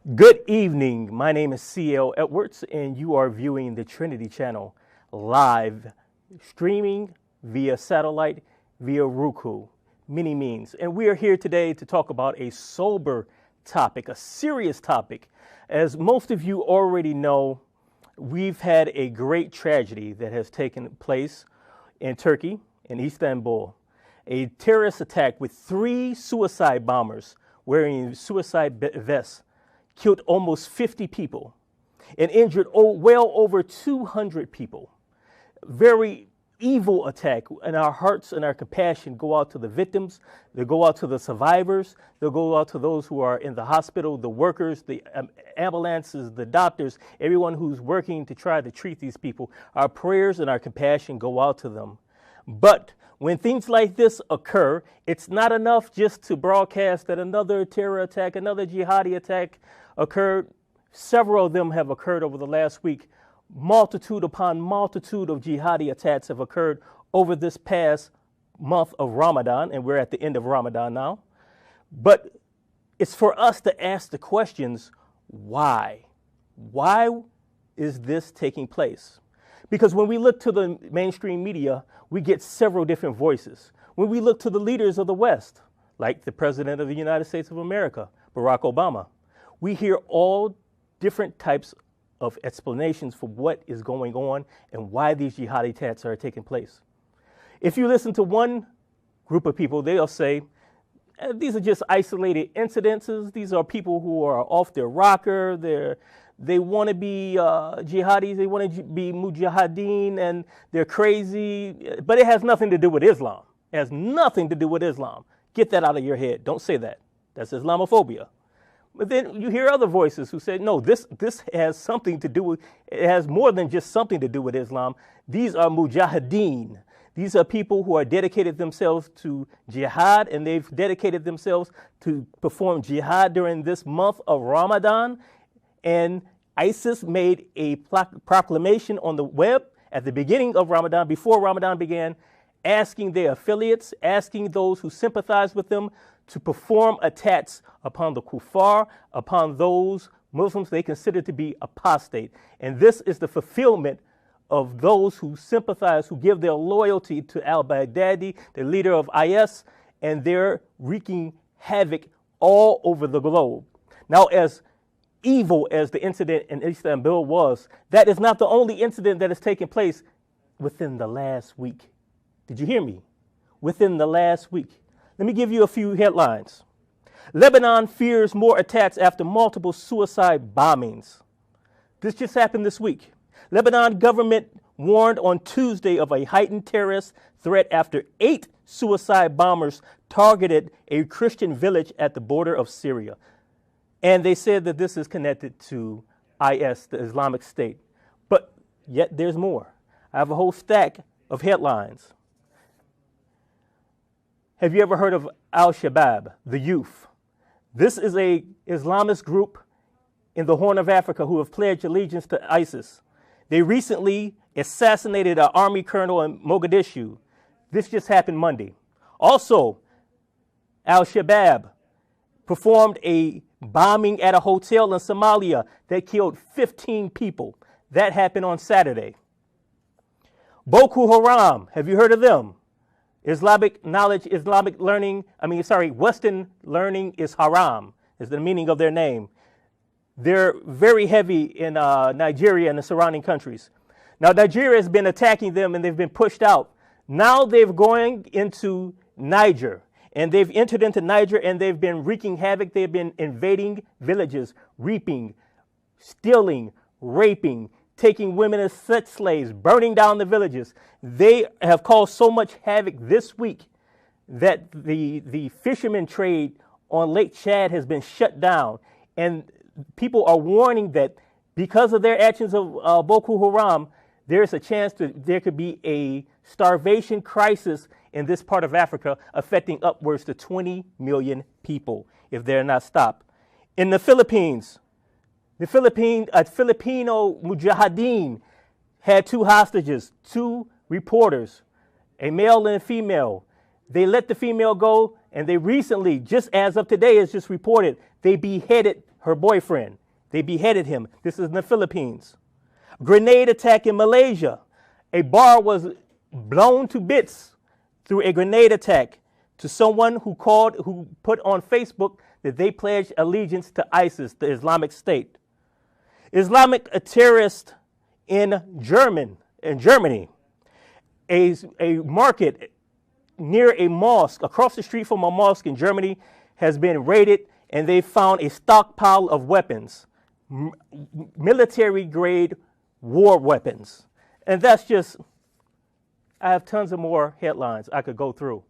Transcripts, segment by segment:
Good evening. My name is C.L. Edwards, and you are viewing the Trinity Channel live, streaming via satellite, via Roku, many means. And we are here today to talk about a sober topic, a serious topic. As most of you already know, we've had a great tragedy that has taken place in Turkey, in Istanbul. A terrorist attack with 3 suicide bombers wearing suicide vests killed almost 50 people and injured well over 200 people. Very evil attack, and our hearts and our compassion go out to the victims. They go out to the survivors. They'll go out to those who are in the hospital, the workers, the ambulances, the doctors, everyone who's working to try to treat these people. Our prayers and our compassion go out to them. But when things like this occur, it's not enough just to broadcast that another terror attack, another jihadi attack occurred. Several of them have occurred over the last week. Multitude upon multitude of jihadi attacks have occurred over this past month of Ramadan, and we're at the end of Ramadan now. But it's for us to ask the questions, why? Why is this taking place? Because when we look to the mainstream media, we get several different voices. When we look to the leaders of the West, like the President of the United States of America, Barack Obama, we hear all different types of explanations for what is going on and why these jihadi attacks are taking place. If you listen to one group of people, they'll say, these are just isolated incidences. These are people who are off their rocker. They want to be jihadis. They want to be mujahideen, and they're crazy. But it has nothing to do with Islam. It has nothing to do with Islam. Get that out of your head. Don't say that. That's Islamophobia. But then you hear other voices who say, no, this has something to do with, it has more than just something to do with Islam. These are mujahideen. These are people who are dedicated themselves to jihad, and they've dedicated themselves to perform jihad during this month of Ramadan. And ISIS made a proclamation on the web at the beginning of Ramadan, before Ramadan began, asking their affiliates, asking those who sympathize with them to perform attacks upon the kuffar, upon those Muslims they consider to be apostate. And this is the fulfillment of those who sympathize, who give their loyalty to al-Baghdadi, the leader of IS, and they're wreaking havoc all over the globe. Now, as evil as the incident in Istanbul was, that is not the only incident that has taken place within the last week. Did you hear me? Within the last week. Let me give you a few headlines. Lebanon fears more attacks after multiple suicide bombings. This just happened this week. Lebanon government warned on Tuesday of a heightened terrorist threat after 8 suicide bombers targeted a Christian village at the border of Syria. And they said that this is connected to IS, the Islamic State. But yet there's more. I have a whole stack of headlines. Have you ever heard of Al-Shabaab, the youth? This is a Islamist group in the Horn of Africa who have pledged allegiance to ISIS. They recently assassinated an army colonel in Mogadishu. This just happened Monday. Also, Al-Shabaab performed a bombing at a hotel in Somalia that killed 15 people. That happened on Saturday. Boko Haram, have you heard of them? Islamic knowledge, Western learning is haram, is the meaning of their name. They're very heavy in Nigeria and the surrounding countries. Now, Nigeria has been attacking them and they've been pushed out. Now they're going into Niger, and they've entered into Niger and they've been wreaking havoc. They've been invading villages, reaping, stealing, raping, taking women as sex slaves, burning down the villages. They have caused so much havoc this week that the fishermen trade on Lake Chad has been shut down. And people are warning that because of their actions of Boko Haram, there's a chance that there could be a starvation crisis in this part of Africa affecting upwards to 20 million people if they're not stopped. In the Philippines, a Filipino mujahideen had 2 hostages, 2 reporters, a male and a female. They let the female go, and they recently, just as of today, as just reported, they beheaded her boyfriend. They beheaded him. This is in the Philippines. Grenade attack in Malaysia. A bar was blown to bits through a grenade attack to someone who put on Facebook that they pledged allegiance to ISIS, the Islamic State. Islamic terrorist in Germany. A market near a mosque, across the street from a mosque in Germany, has been raided, and they found a stockpile of weapons, military-grade war weapons. And that's just, I have tons of more headlines I could go through.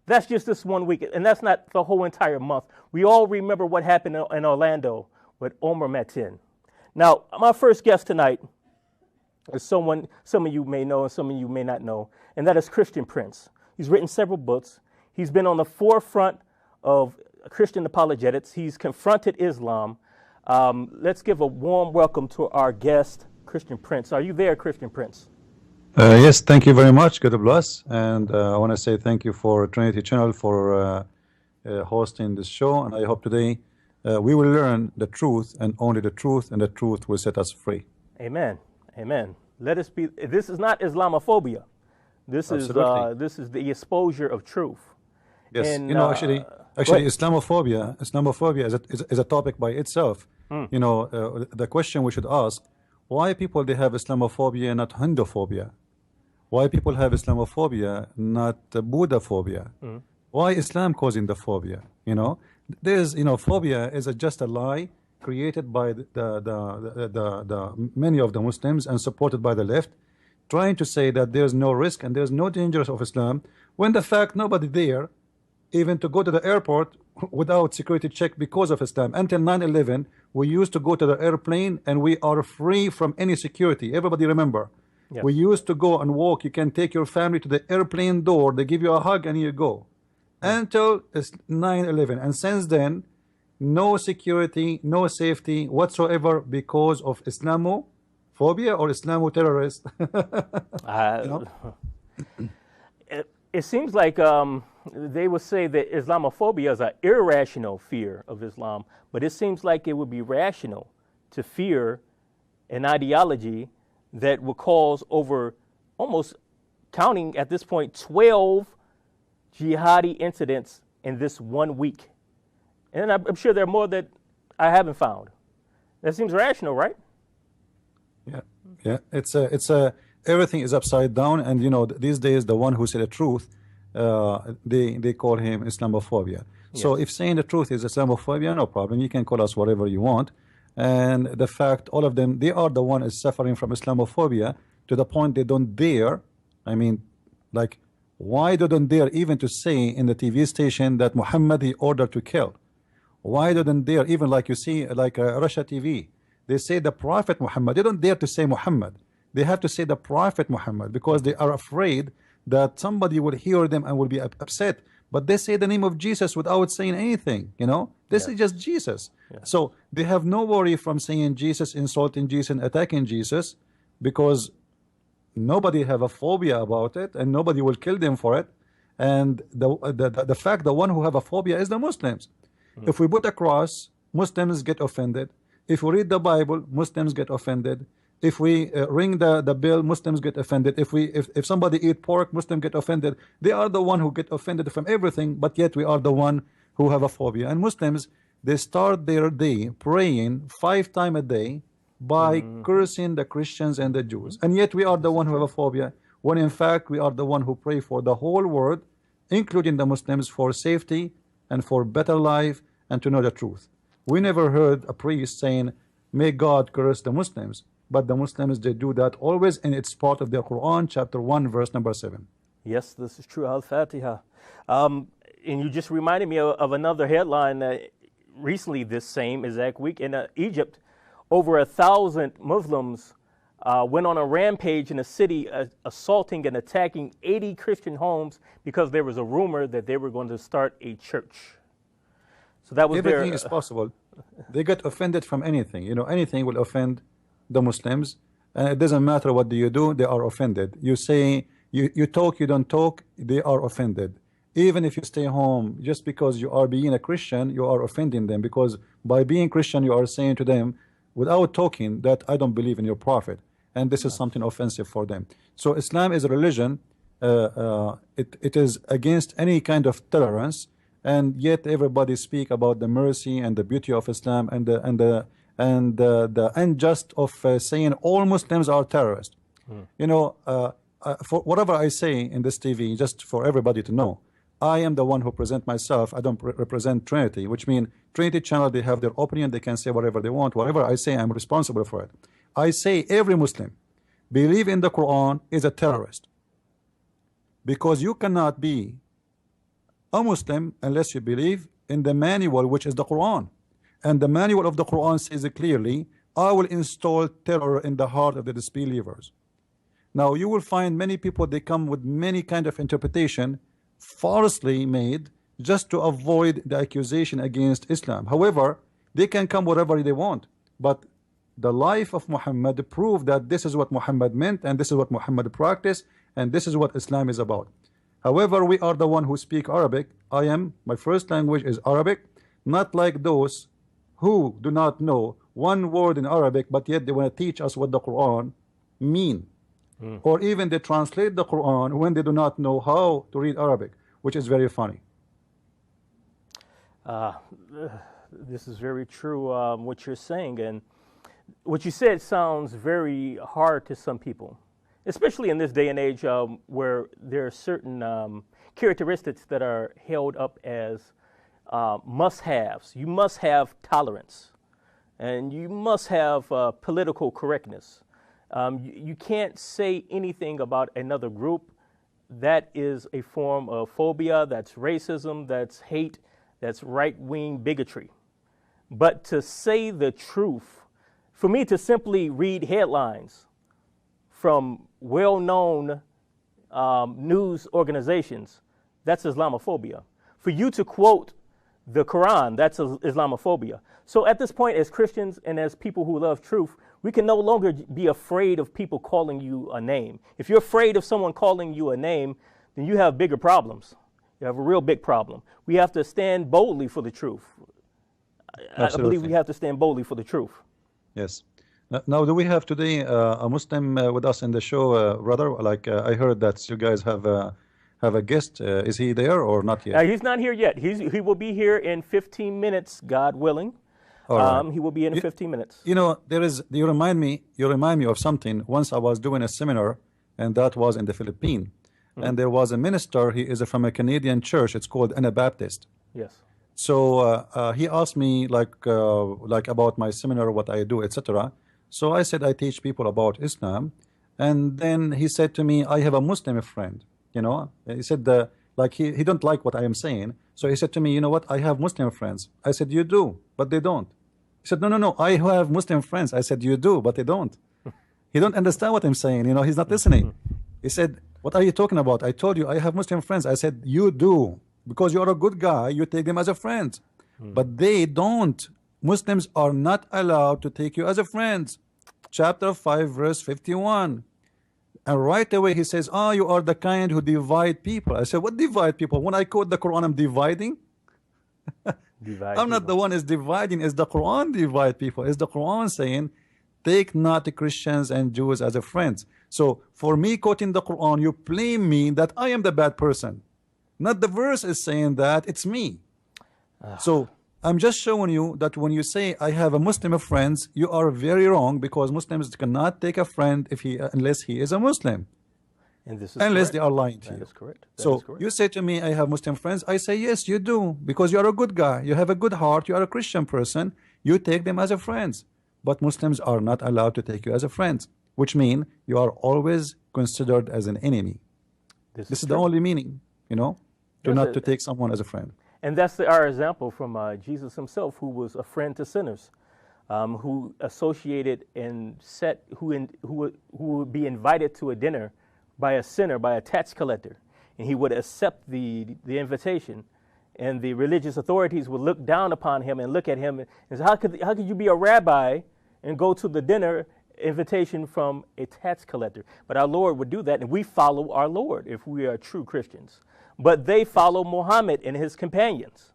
That's just this one week, and that's not the whole entire month. We all remember what happened in Orlando with Omar Matin. Now, my first guest tonight is someone some of you may know and some of you may not know, and that is Christian Prince. He's written several books. He's been on the forefront of Christian apologetics. He's confronted Islam. Let's give a warm welcome to our guest, Christian Prince. Are you there, Christian Prince? Yes, thank you very much. God bless. And I want to say thank you for Trinity Channel for hosting this show. And I hope today we will learn the truth and only the truth, and the truth will set us free. Amen. Amen. Let us be. This is not Islamophobia. This is the exposure of truth. Yes, and, you know, actually, Islamophobia is a topic by itself. You know, the question we should ask: why people they have Islamophobia, not Hinduphobia? Why people have Islamophobia, not Buddhaphobia? Why Islam causing the phobia? You know, there's phobia is just a lie created by the many of the Muslims and supported by the left, trying to say that there's no risk and there's no danger of Islam, when the fact nobody there even to go to the airport without security check because of Islam. Until 9/11 we used to go to the airplane and we are free from any security. Everybody remember? Yes. We used to go and walk. You can take your family to the airplane door, they give you a hug and you go. Until 9/11, and since then no security, no safety whatsoever because of Islamophobia or Islamo-terrorist. It seems like they would say that Islamophobia is an irrational fear of Islam, but it seems like it would be rational to fear an ideology that would cause over, almost counting at this point, 12 jihadi incidents in this 1 week. And I'm sure there are more that I haven't found. That seems rational, right? Yeah. It's everything is upside down, and these days the one who said the truth, they call him Islamophobia. Yes. So if saying the truth is Islamophobia, no problem. You can call us whatever you want. And the fact, all of them, they are the one is suffering from Islamophobia to the point they don't dare. I mean, like, why they don't dare even to say in the TV station that Muhammad he ordered to kill? Why don't dare even, like you see, like Russia TV, they say the Prophet Muhammad. They don't dare to say Muhammad. They have to say the Prophet Muhammad because they are afraid that somebody will hear them and will be upset. But they say the name of Jesus without saying anything. This is just Jesus. Yeah. So they have no worry from saying Jesus, insulting Jesus, and attacking Jesus, because nobody have a phobia about it and nobody will kill them for it. And the fact the one who have a phobia is the Muslims. If we put a cross, Muslims get offended. If we read the Bible, Muslims get offended. If we ring the bell, Muslims get offended. If somebody eat pork, Muslims get offended. They are the one who get offended from everything, but yet we are the one who have a phobia. And Muslims, they start their day praying 5 times a day by cursing the Christians and the Jews. And yet we are the one who have a phobia, when in fact we are the one who pray for the whole world, including the Muslims, for safety and for better life and to know the truth. We never heard a priest saying, may God curse the Muslims. But the Muslims, they do that always, and it's part of their Quran, chapter 1, verse number 7. Yes, this is true. Al-Fatiha. And you just reminded me of another headline recently this same exact week. In Egypt, over 1,000 Muslims went on a rampage in a city, assaulting and attacking 80 Christian homes because there was a rumor that they were going to start a church. So that was everything is possible. They get offended from anything. Anything will offend the Muslims, and it doesn't matter what do you do, they are offended. You say you talk, you don't talk, they are offended. Even if you stay home, just because you are being a Christian, you are offending them, because by being Christian, you are saying to them, without talking, that I don't believe in your prophet, and this is something offensive for them. So Islam is a religion. It is against any kind of tolerance, and yet everybody speak about the mercy and the beauty of Islam, and the unjust of saying all Muslims are terrorists. You know, for whatever I say in this TV, just for everybody to know, I am the one who present myself. I don't represent Trinity, which means Trinity channel, they have their opinion, they can say whatever they want. Whatever I say, I'm responsible for it. I say every Muslim believe in the Quran is a terrorist, because you cannot be a Muslim unless you believe in the manual, which is the Quran. And the manual of the Quran says it clearly, I will install terror in the heart of the disbelievers. Now you will find many people, they come with many kind of interpretation falsely made just to avoid the accusation against Islam. However, they can come whatever they want, but the life of Muhammad proved that this is what Muhammad meant, and this is what Muhammad practiced, and this is what Islam is about. However, we are the one who speak Arabic. My first language is Arabic, not like those who do not know one word in Arabic, but yet they want to teach us what the Quran mean. Or even they translate the Quran when they do not know how to read Arabic, which is very funny. This is very true, what you're saying, and what you said sounds very hard to some people, especially in this day and age where there are certain characteristics that are held up as must-haves. You must have tolerance, and you must have political correctness. You can't say anything about another group. That is a form of phobia, that's racism, that's hate, that's right-wing bigotry. But to say the truth, for me to simply read headlines from well-known news organizations, that's Islamophobia. For you to quote the Quran, that's Islamophobia. So at this point, as Christians and as people who love truth, we can no longer be afraid of people calling you a name. If you're afraid of someone calling you a name, then you have bigger problems. You have a real big problem. We have to stand boldly for the truth. I believe we have to stand boldly for the truth. Yes. Now, do we have today a Muslim with us in the show, brother? Like I heard that you guys have a guest. Is he there or not yet? He's not here yet. He will be here in 15 minutes, God willing. Right. He will be in 15 minutes. You know, you remind me of something. Once I was doing a seminar, and that was in the Philippines. And there was a minister. He is from a Canadian church. It's called Anabaptist. Yes. So he asked me like about my seminar, what I do, etc. So I said I teach people about Islam, and then he said to me, I have a Muslim friend. You know, he said like he don't like what I am saying. So he said to me, you know what? I have Muslim friends. I said, you do, but they don't. He said, no, I have Muslim friends. I said, you do, but they don't. He don't understand what I'm saying. You know, he's not listening. He said, what are you talking about? I told you I have Muslim friends. I said, you do, because you're a good guy. You take them as a friend, but they don't. Muslims are not allowed to take you as a friend. Chapter 5, verse 51. And right away he says, you are the kind who divide people. I said, what divide people? When I quote the Quran, I'm dividing. I'm not the one is dividing. Is the Quran divide people? Is the Quran saying, take not the Christians and Jews as a friends? So for me quoting the Quran, you blame me that I am the bad person. Not the verse is saying that, it's me. So I'm just showing you that when you say I have a Muslim friends, you are very wrong, because Muslims cannot take a friend unless he is a Muslim. And this is unless correct. they are lying to That you. is correct. That So is correct. you say to me, I have Muslim friends. I say, yes, you do, because you are a good guy. You have a good heart. You are a Christian person. You take them as a friends. But Muslims are not allowed to take you as a friend, which means you are always considered as an enemy. This is the only meaning, you know, not to take someone as a friend. And that's our example from Jesus himself, who was a friend to sinners, who associated and who would be invited to a dinner by a sinner, by a tax collector, and he would accept the invitation, and the religious authorities would look down upon him and look at him and say, how could you be a rabbi and go to the dinner invitation from a tax collector? But our Lord would do that, and we follow our Lord if we are true Christians. but they follow Muhammad and his companions.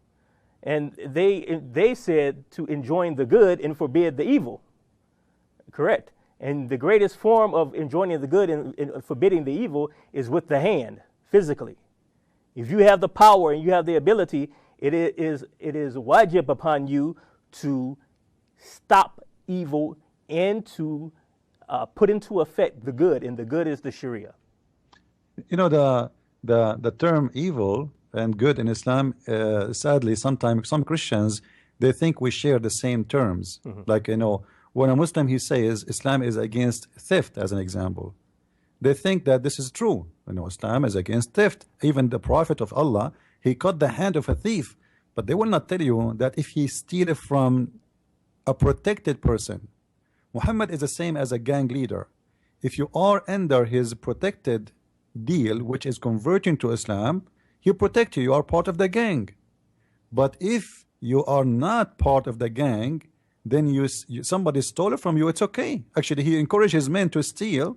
And they said to enjoin the good and forbid the evil. Correct. And the greatest form of enjoining the good and forbidding the evil is with the hand, physically. If you have the power and you have the ability, it is wajib upon you to stop evil and to put into effect the good, and the good is the Sharia. You know, the term evil and good in Islam, sadly, sometimes some Christians, they think we share the same terms. Like, you know, when a Muslim, he says Islam is against theft, as an example, they think that this is true. You know, Islam is against theft. Even the Prophet of Allah, he cut the hand of a thief, but they will not tell you that if he steals from a protected person. Muhammad is the same as a gang leader. If you are under his protected deal, which is converting to Islam, he protects you. You are part of the gang. But if you are not part of the gang, then somebody stole it from you, it's okay. Actually, he encourages men to steal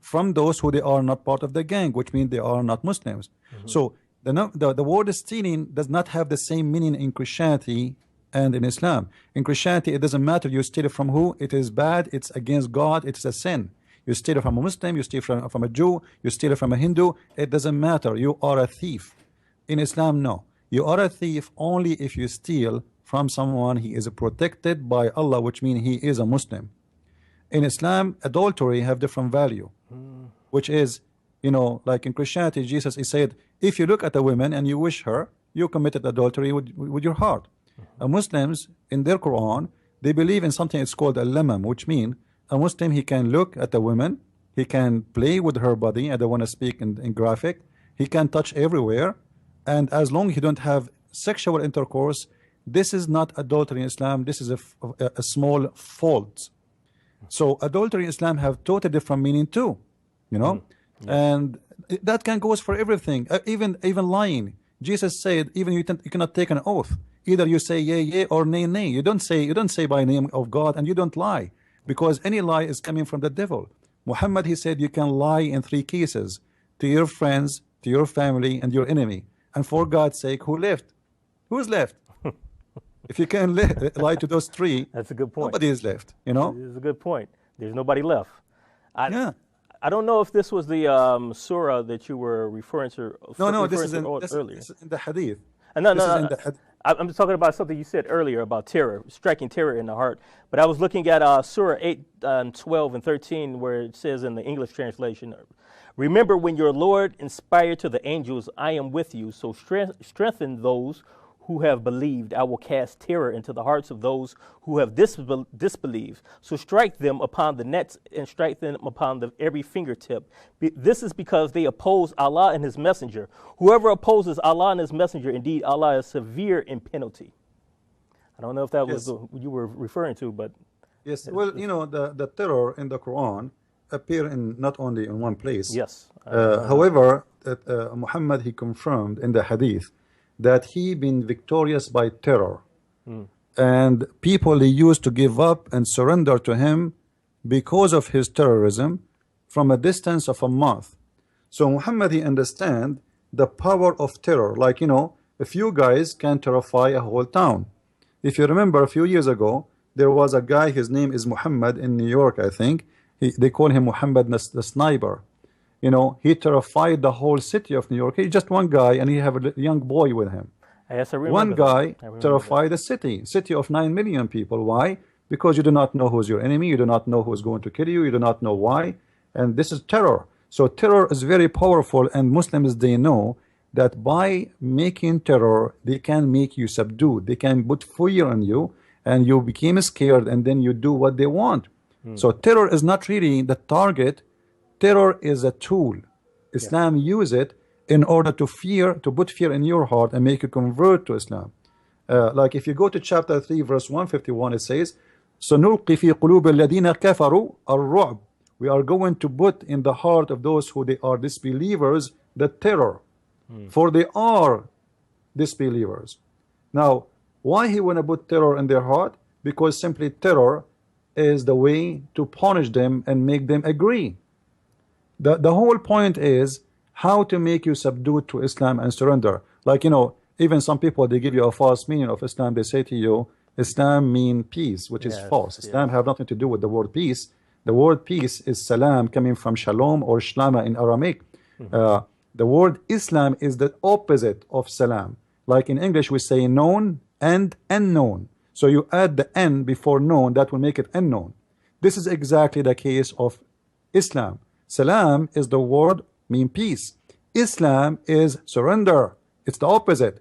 from those who they are not part of the gang, which means they are not Muslims. So the word stealing does not have the same meaning in Christianity and in Islam. In Christianity, it doesn't matter you steal it from who. It is bad, it's against God, it's a sin. You steal it from a Muslim, you steal from a Jew, you steal it from a Hindu, it doesn't matter. You are a thief. In Islam, no. You are a thief only if you steal from someone he is protected by Allah, which means he is a Muslim. In Islam, adultery have different value, which is, you know, like in Christianity, Jesus, he said, if you look at a woman and you wish her, you committed adultery with your heart. Muslims, in their Quran, they believe in something it's called a lamam, which means a Muslim, he can look at a woman, he can play with her body. I don't want to speak in graphic. He can touch everywhere, and as long as you don't have sexual intercourse, this is not adultery in Islam. This is a small fault. So adultery in Islam have totally different meaning too, you know. And that can goes for everything, even lying. Jesus said even you cannot take an oath. Either you say yea, yea, or nay, nay. You don't say by name of God, and you don't lie, because any lie is coming from the devil. Muhammad, he said you can lie in 3 cases: to your friends, to your family, and your enemy. And for God's sake, who left? Who's left? If you can lie to those 3, that's a good point. Nobody is left, you know. This is a good point. There's nobody left. I don't know if this was the surah that you were referring to. No, this is in the Hadith. I'm talking about something you said earlier about terror, striking terror in the heart. But I was looking at Surah 8, 12, and 13, where it says in the English translation, remember when your Lord inspired to the angels, I am with you, so strengthen those who have believed. I will cast terror into the hearts of those who have disbelieved. So strike them upon the necks and strike them upon every fingertip. This is because they oppose Allah and his messenger. Whoever opposes Allah and his messenger, indeed Allah is severe in penalty. I don't know if that was what you were referring to, but yes. Well, you know, the terror in the Quran appear in not only in one place. Yes. However, Muhammad, he confirmed in the Hadith that he been victorious by terror, and people, they used to give up and surrender to him because of his terrorism from a distance of a month. So Muhammad, he understand the power of terror. Like, you know, a few guys can terrify a whole town. If you remember, a few years ago, there was a guy, his name is Muhammad, in New York, I think. They call him Muhammad the Sniper. You know, he terrified the whole city of New York. He's just one guy, and he have a young boy with him. Yes, I remember one guy terrified that. the city of 9 million people. Why? Because you do not know who's your enemy. You do not know who's going to kill you. You do not know why. And this is terror. So terror is very powerful, and Muslims, they know that by making terror, they can make you subdued. They can put fear on you, and you became scared, and then you do what they want. So terror is not really the target. Terror is a tool. Islam use it in order to put fear in your heart and make you convert to Islam. Like if you go to chapter 3, verse 151, it says, سَنُلْقِ فِي قُلُوبِ الَّذِينَ كَفَرُوا الرُّعْبِ. We are going to put in the heart of those who they are disbelievers the terror, for they are disbelievers. Now, why he want to put terror in their heart? Because simply terror is the way to punish them and make them agree. The whole point is, how to make you subdued to Islam and surrender. Like, you know, even some people, they give you a false meaning of Islam. They say to you, Islam mean peace, which is false. Islam have nothing to do with the word peace. The word peace is salam, coming from shalom or shlama in Aramaic. The word Islam is the opposite of salam. Like in English, we say known and unknown. So you add the N before known, that will make it unknown. This is exactly the case of Islam. Salam is the word mean peace. Islam is surrender. It's the opposite.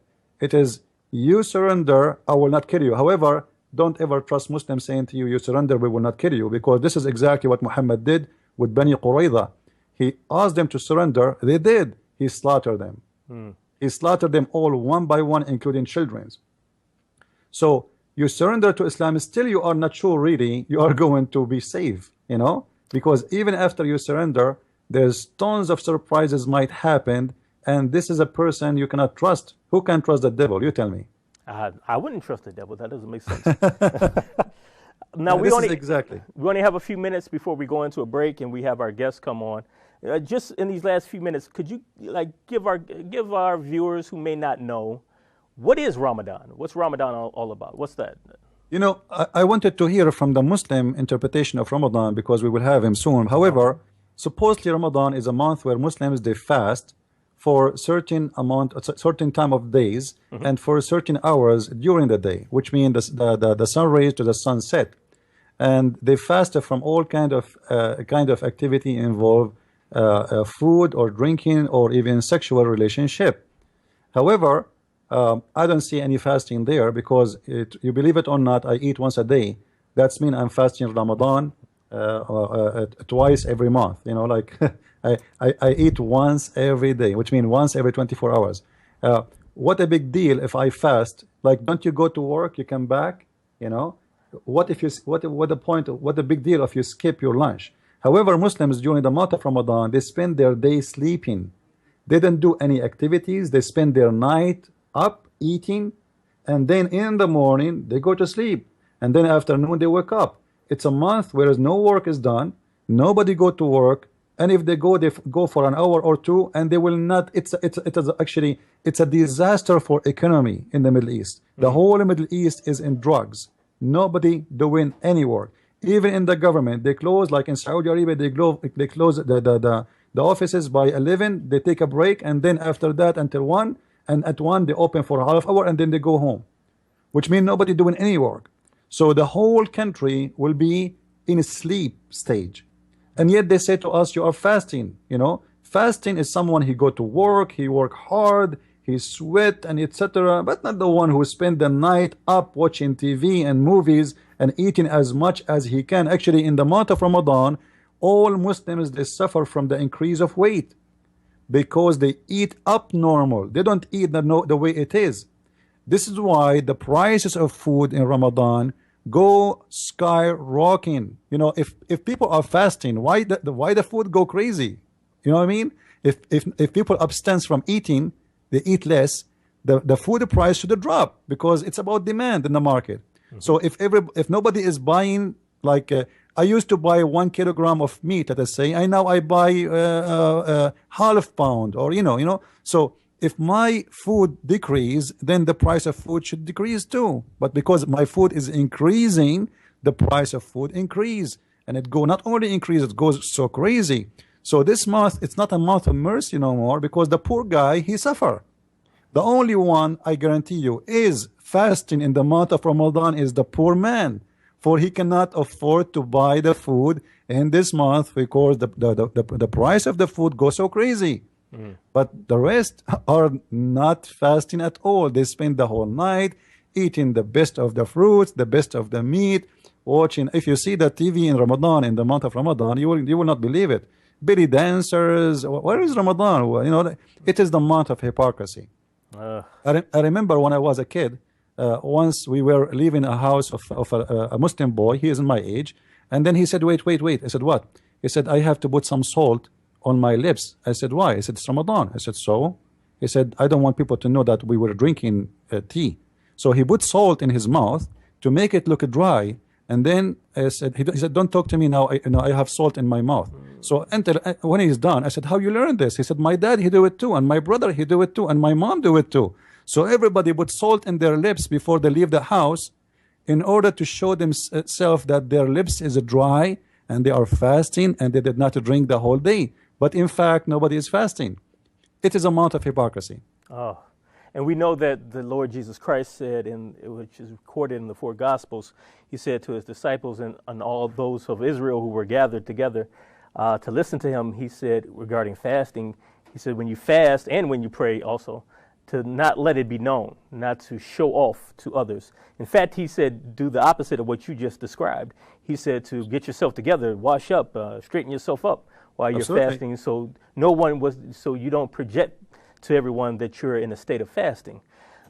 It is you surrender, I will not kill you. However, don't ever trust Muslims saying to you, you surrender, we will not kill you, because this is exactly what Muhammad did with Bani Qurayza. He asked them to surrender, they did. He slaughtered them. He slaughtered them all one by one, including children. So you surrender to Islam, still you are not sure really you are going to be safe, you know, because even after you surrender, there's tons of surprises might happen, and this is a person you cannot trust. Who can trust the devil? You tell me. I wouldn't trust the devil. That doesn't make sense. Now we only have a few minutes before we go into a break, and we have our guests come on. Just in these last few minutes, could you give our viewers who may not know, what is Ramadan? What's Ramadan all about? What's that? You know, I wanted to hear from the Muslim interpretation of Ramadan, because we will have him soon. However, supposedly Ramadan is a month where Muslims, they fast for certain time of days and for certain hours during the day, which means the sun rays to the sunset, and they fast from all kind of activity involve food or drinking or even sexual relationship. However, I don't see any fasting there, because you believe it or not, I eat once a day. That's mean I'm fasting Ramadan twice every month. You know, like I eat once every day, which means once every 24 hours. What a big deal if I fast. Like, don't you go to work, you come back, you know? What if you what the big deal if you skip your lunch? However, Muslims during the month of Ramadan, they spend their day sleeping. They don't do any activities. They spend their night up eating, and then in the morning they go to sleep, and then afternoon they wake up. It's a month where no work is done, nobody go to work, and if they go for an hour or two, and they will not. It's a disaster for economy in the Middle East. The whole Middle East is in drugs. Nobody doing any work. Even in the government, they close. Like in Saudi Arabia, they close the offices by 11. They take a break, and then after that until 1, and at 1 they open for a half hour, and then they go home, which means nobody doing any work. So the whole country will be in a sleep stage. And yet they say to us, you are fasting. You know, fasting is someone, he go to work, he work hard, he sweat and etc., but not the one who spend the night up watching TV and movies and eating as much as he can. Actually, in the month of Ramadan, all Muslims, they suffer from the increase of weight, because they eat up normal. They don't eat the way it is. This is why the prices of food in Ramadan go skyrocketing. You know, if people are fasting, why the food go crazy? You know what I mean? If people abstain from eating, they eat less, the food price should drop, because it's about demand in the market. So if nobody is buying, like I used to buy 1 kilogram of meat, let us say, now I buy half pound, or you know. So if my food decrease, then the price of food should decrease too. But because my food is increasing, the price of food increase, and it not only increase, it goes so crazy. So this month, it's not a month of mercy no more, because the poor guy, he suffer. The only one, I guarantee you, is fasting in the month of Ramadan is the poor man, for he cannot afford to buy the food in this month, because the price of the food goes so crazy. But the rest are not fasting at all. They spend the whole night eating the best of the fruits, the best of the meat, watching. If you see the TV in Ramadan, in the month of Ramadan, you will not believe it. Belly dancers. Where is Ramadan? Well, you know, it is the month of hypocrisy. I remember when I was a kid, once we were leaving a house of a Muslim boy. He is in my age, and then he said, wait. I said, what? He said, I have to put some salt on my lips. I said, why? He said, it's Ramadan. I said, so? He said, I don't want people to know that we were drinking tea. So he put salt in his mouth to make it look dry, and then he said, don't talk to me now. I have salt in my mouth. So until when he's done, I said, how you learn this? He said, my dad, he do it too, and my brother, he do it too, and my mom do it too. So everybody put salt in their lips before they leave the house in order to show themselves that their lips is dry and they are fasting and they did not drink the whole day. But in fact, nobody is fasting. It is a month of hypocrisy. Oh, and we know that the Lord Jesus Christ said, which is recorded in the four Gospels, he said to his disciples and all those of Israel who were gathered together to listen to him, he said regarding fasting, he said when you fast and when you pray also, to not let it be known, not to show off to others. In fact, he said, do the opposite of what you just described. He said to get yourself together, wash up, straighten yourself up while you're fasting, so so you don't project to everyone that you're in a state of fasting.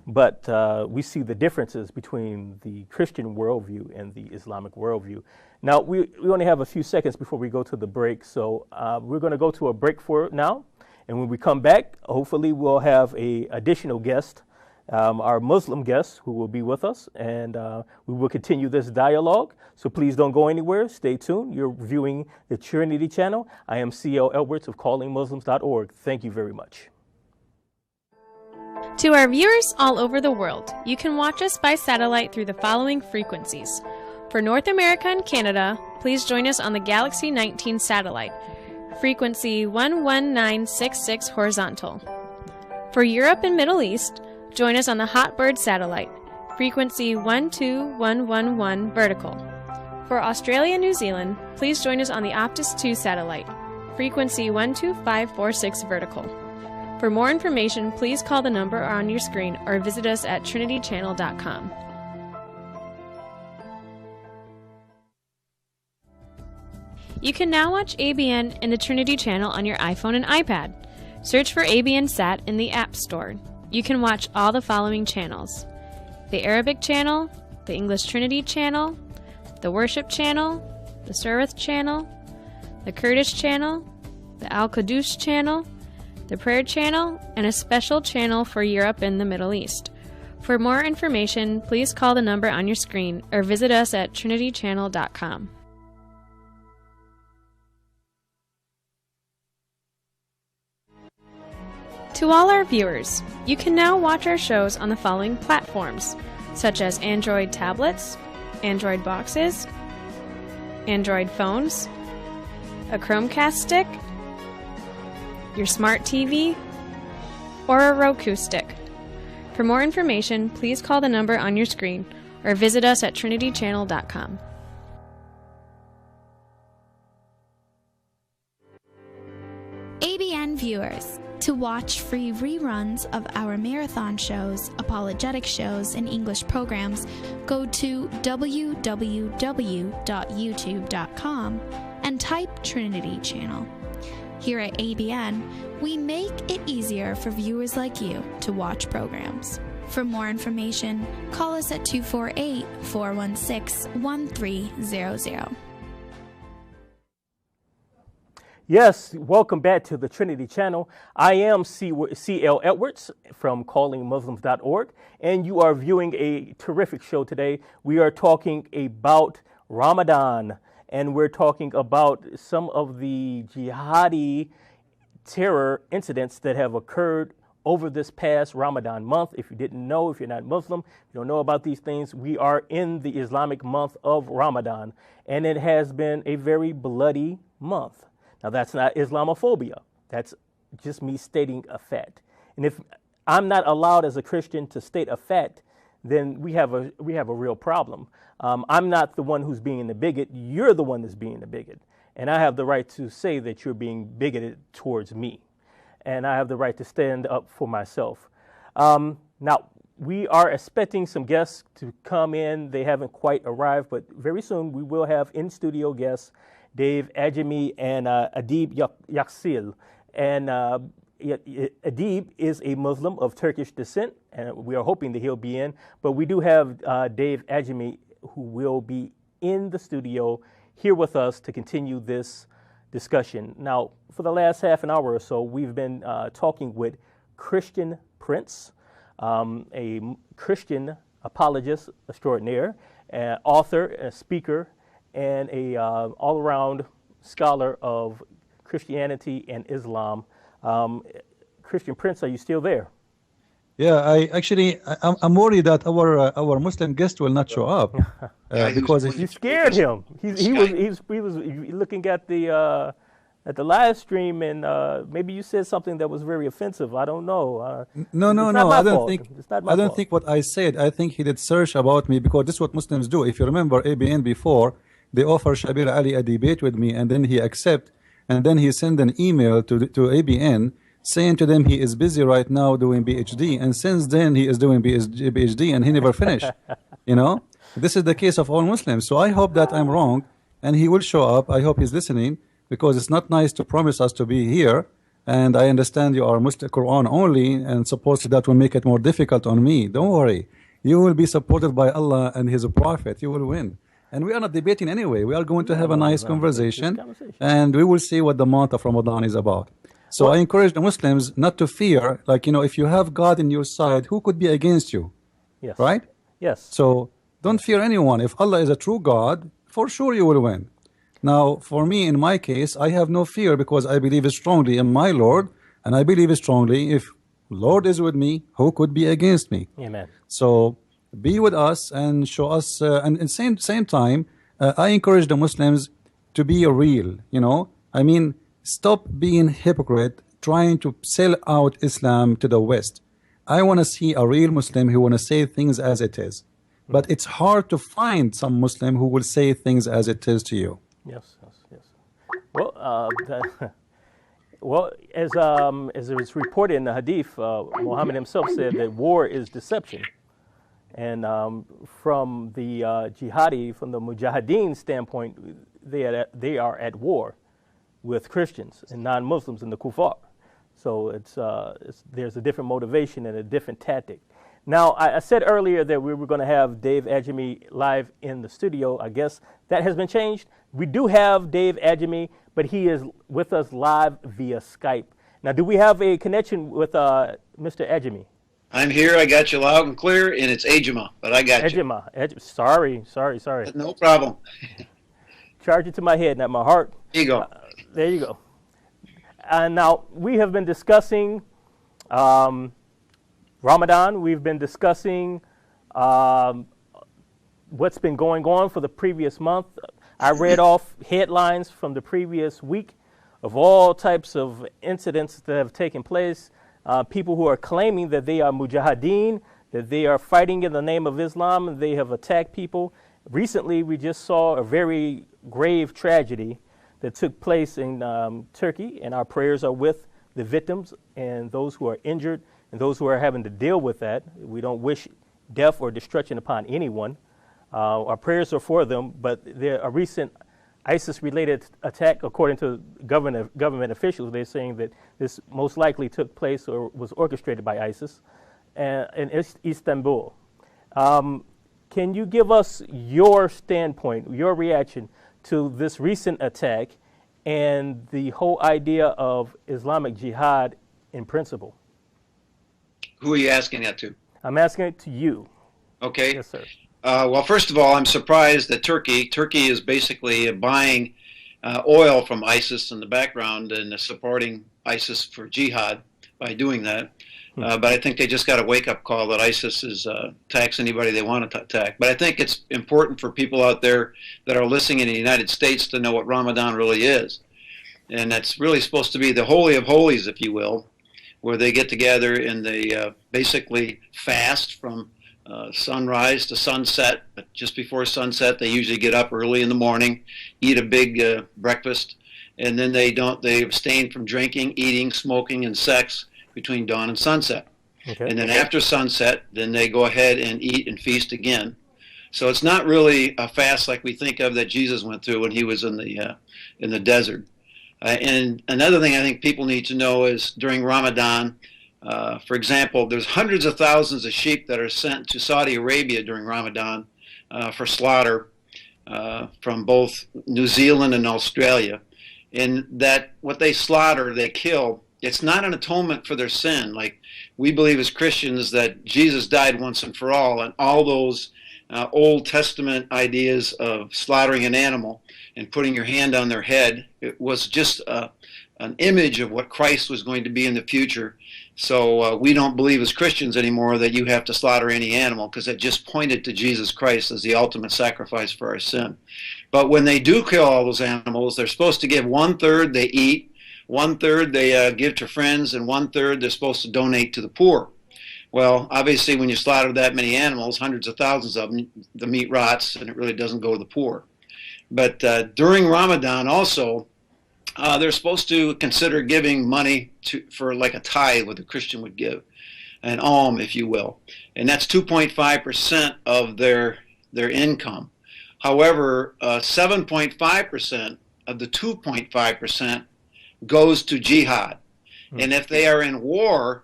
But we see the differences between the Christian worldview and the Islamic worldview. Now, we only have a few seconds before we go to the break, so we're going to go to a break for now. And when we come back, hopefully we'll have an additional guest, our Muslim guest, who will be with us, and we will continue this dialogue. So please don't go anywhere. Stay tuned. You're viewing the Trinity Channel. I am C.L. Edwards of callingmuslims.org. Thank you very much. To our viewers all over the world, you can watch us by satellite through the following frequencies. For North America and Canada, please join us on the Galaxy 19 satellite, frequency 11966 horizontal. For Europe and Middle East, join us on the Hotbird satellite, frequency 12111 vertical. For Australia and New Zealand, please join us on the Optus 2 satellite, frequency 12546 vertical. For more information, please call the number on your screen or visit us at trinitychannel.com. You can now watch ABN and the Trinity Channel on your iPhone and iPad. Search for ABN Sat in the App Store. You can watch all the following channels: the Arabic Channel, the English Trinity Channel, the Worship Channel, the Seeth Channel, the Kurdish Channel, the Al-Quddus Channel, the Prayer Channel, and a special channel for Europe and the Middle East. For more information, please call the number on your screen or visit us at trinitychannel.com. To all our viewers, you can now watch our shows on the following platforms, such as Android tablets, Android boxes, Android phones, a Chromecast stick, your smart TV, or a Roku stick. For more information, please call the number on your screen or visit us at trinitychannel.com. ABN viewers, to watch free reruns of our marathon shows, apologetic shows, and English programs, go to www.youtube.com and type Trinity Channel. Here at ABN, we make it easier for viewers like you to watch programs. For more information, call us at 248-416-1300. Yes, welcome back to the Trinity Channel. I am C.L. Edwards from callingmuslims.org, and you are viewing a terrific show today. We are talking about Ramadan, and we're talking about some of the jihadi terror incidents that have occurred over this past Ramadan month. If you didn't know, if you're not Muslim, you don't know about these things, we are in the Islamic month of Ramadan, and it has been a very bloody month. Now, that's not Islamophobia. That's just me stating a fact. And if I'm not allowed as a Christian to state a fact, then we have a real problem. I'm not the one who's being the bigot. You're the one that's being the bigot. And I have the right to say that you're being bigoted towards me. And I have the right to stand up for myself. Now, we are expecting some guests to come in. They haven't quite arrived, but very soon we will have in-studio guests, Dave Ajami and Adib Yaksil. And Adib is a Muslim of Turkish descent, and we are hoping that he'll be in. But we do have Dave Ajami, who will be in the studio here with us to continue this discussion. Now, for the last half an hour or so, we've been talking with Christian Prince, a Christian apologist extraordinaire, author, a speaker, and a all-around scholar of Christianity and Islam. Christian Prince, are you still there? Yeah, I'm worried that our Muslim guest will not show up because You scared him. He was looking at the live stream, and maybe you said something that was very offensive. I don't know. No. I don't think. It's not my I don't fault. think what I said. I think he did search about me because this is what Muslims do. If you remember ABN before, they offer Shabir Ali a debate with me, and then he accept, and then he send an email to ABN saying to them he is busy right now doing PhD, and since then he is doing PhD and he never finished. You know, this is the case of all Muslims. So I hope that I'm wrong, and he will show up. I hope he's listening, because it's not nice to promise us to be here. And I understand you are Muslim Quran only, and supposedly that will make it more difficult on me. Don't worry, you will be supported by Allah and His Prophet. You will win. And we are not debating anyway. We are going to have a nice conversation, and we will see what the month of Ramadan is about. So I encourage the Muslims not to fear. Like, you know, if you have God in your side, who could be against you? Yes. Right? Yes. So don't fear anyone. If Allah is a true God, for sure you will win. Now, for me, in my case, I have no fear because I believe strongly in my Lord, and I believe strongly if Lord is with me, who could be against me? Amen. So be with us and show us, and at the same time, I encourage the Muslims to be real, you know. I mean, stop being hypocrite, trying to sell out Islam to the West. I want to see a real Muslim who want to say things as it is. But it's hard to find some Muslim who will say things as it is to you. Yes. Well, well, as it was reported in the Hadith, Muhammad himself said that war is deception. And from the jihadi, from the mujahideen standpoint, they are at war with Christians and non-Muslims and the kuffar. So there's a different motivation and a different tactic. Now, I said earlier that we were going to have Dave Ajami live in the studio. I guess that has been changed. We do have Dave Ajami, but he is with us live via Skype. Now, do we have a connection with Mr. Ajami? I'm here. I got you loud and clear, and it's Ejima, but I got you. Sorry. No problem. Charge it to my head, not my heart. Here you go. There you go. Now, we have been discussing Ramadan. We've been discussing what's been going on for the previous month. I read off headlines from the previous week of all types of incidents that have taken place. People who are claiming that they are mujahideen, that they are fighting in the name of Islam, and they have attacked people. Recently, we just saw a very grave tragedy that took place in Turkey, and our prayers are with the victims and those who are injured and those who are having to deal with that. We don't wish death or destruction upon anyone. Our prayers are for them, but a recent ISIS-related attack, according to government officials, they're saying that this most likely took place or was orchestrated by ISIS in Istanbul. Can you give us your standpoint, your reaction to this recent attack and the whole idea of Islamic jihad in principle? Who are you asking that to? I'm asking it to you. Okay. Yes, sir. Well, first of all, I'm surprised that Turkey is basically buying oil from ISIS in the background and supporting ISIS for jihad by doing that. But I think they just got a wake-up call that ISIS is attacks anybody they want to attack. But I think it's important for people out there that are listening in the United States to know what Ramadan really is. And that's really supposed to be the Holy of Holies, if you will, where they get together and they basically fast from sunrise to sunset. But just before sunset, they usually get up early in the morning, eat a big breakfast, and then they abstain from drinking, eating, smoking, and sex between dawn and sunset. Okay. And then after sunset, then they go ahead and eat and feast again. So it's not really a fast like we think of that Jesus went through when he was in the desert. And another thing I think people need to know is during Ramadan, for example, there's hundreds of thousands of sheep that are sent to Saudi Arabia during Ramadan for slaughter from both New Zealand and Australia. And that what they slaughter, they kill, it's not an atonement for their sin. Like we believe as Christians that Jesus died once and for all, and all those Old Testament ideas of slaughtering an animal and putting your hand on their head. It was just an image of what Christ was going to be in the future. So we don't believe as Christians anymore that you have to slaughter any animal, because it just pointed to Jesus Christ as the ultimate sacrifice for our sin. But when they do kill all those animals, they're supposed to give 1/3 they eat, 1/3 they give to friends, and 1/3 they're supposed to donate to the poor. Well, obviously, when you slaughter that many animals, hundreds of thousands of them, the meat rots and it really doesn't go to the poor. But during Ramadan also, they're supposed to consider giving money for like a tithe, what a Christian would give, an alm, if you will. And that's 2.5% of their income. However, 7.5% of the 2.5% goes to jihad. And if they are in war,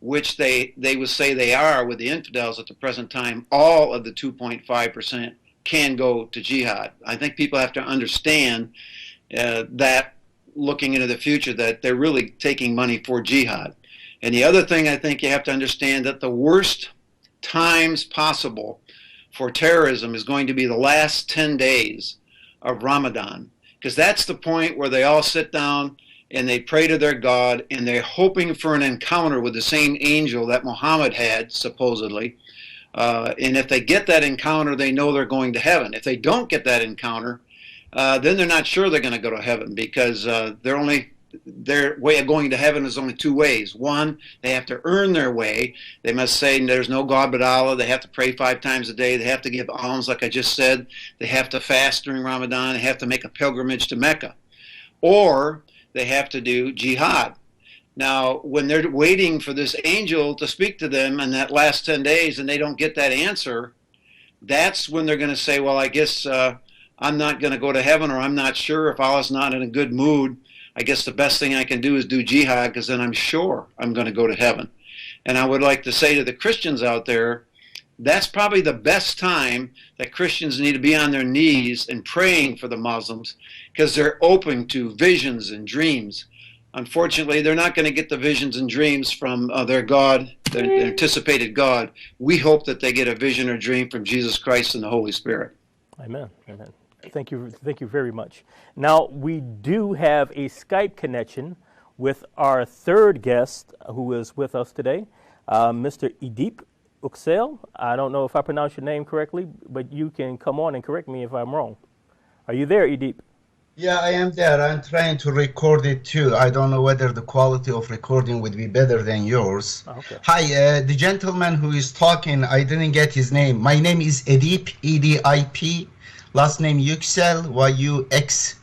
which they would say they are with the infidels at the present time, all of the 2.5% can go to jihad. I think people have to understand that, looking into the future, that they're really taking money for jihad. And the other thing I think you have to understand, that the worst times possible for terrorism is going to be the last 10 days of Ramadan, because that's the point where they all sit down and they pray to their God, and they're hoping for an encounter with the same angel that Muhammad had, supposedly. And if they get that encounter, they know they're going to heaven. If they don't get that encounter, then they're not sure they're going to go to heaven, because their way of going to heaven is only two ways. One, they have to earn their way. They must say there's no God but Allah. They have to pray 5 times a day. They have to give alms, like I just said. They have to fast during Ramadan. They have to make a pilgrimage to Mecca. Or they have to do jihad. Now, when they're waiting for this angel to speak to them in that last 10 days and they don't get that answer, that's when they're going to say, well, I guess I'm not going to go to heaven, or I'm not sure, if Allah's not in a good mood, I guess the best thing I can do is do jihad, because then I'm sure I'm going to go to heaven. And I would like to say to the Christians out there, that's probably the best time that Christians need to be on their knees and praying for the Muslims, because they're open to visions and dreams. Unfortunately, they're not going to get the visions and dreams from their God, their anticipated God. We hope that they get a vision or dream from Jesus Christ and the Holy Spirit. Amen. Amen. Thank you very much. Now, we do have a Skype connection with our third guest who is with us today, Mr. Edip Uxel. I don't know if I pronounced your name correctly, but you can come on and correct me if I'm wrong. Are you there, Edip? Yeah, I am there. I'm trying to record it too. I don't know whether the quality of recording would be better than yours. Okay. Hi, the gentleman who is talking, I didn't get his name. My name is Edip, E-D-I-P. Last name Yüksel, Y-U-X-Y-U-K-S-E-L.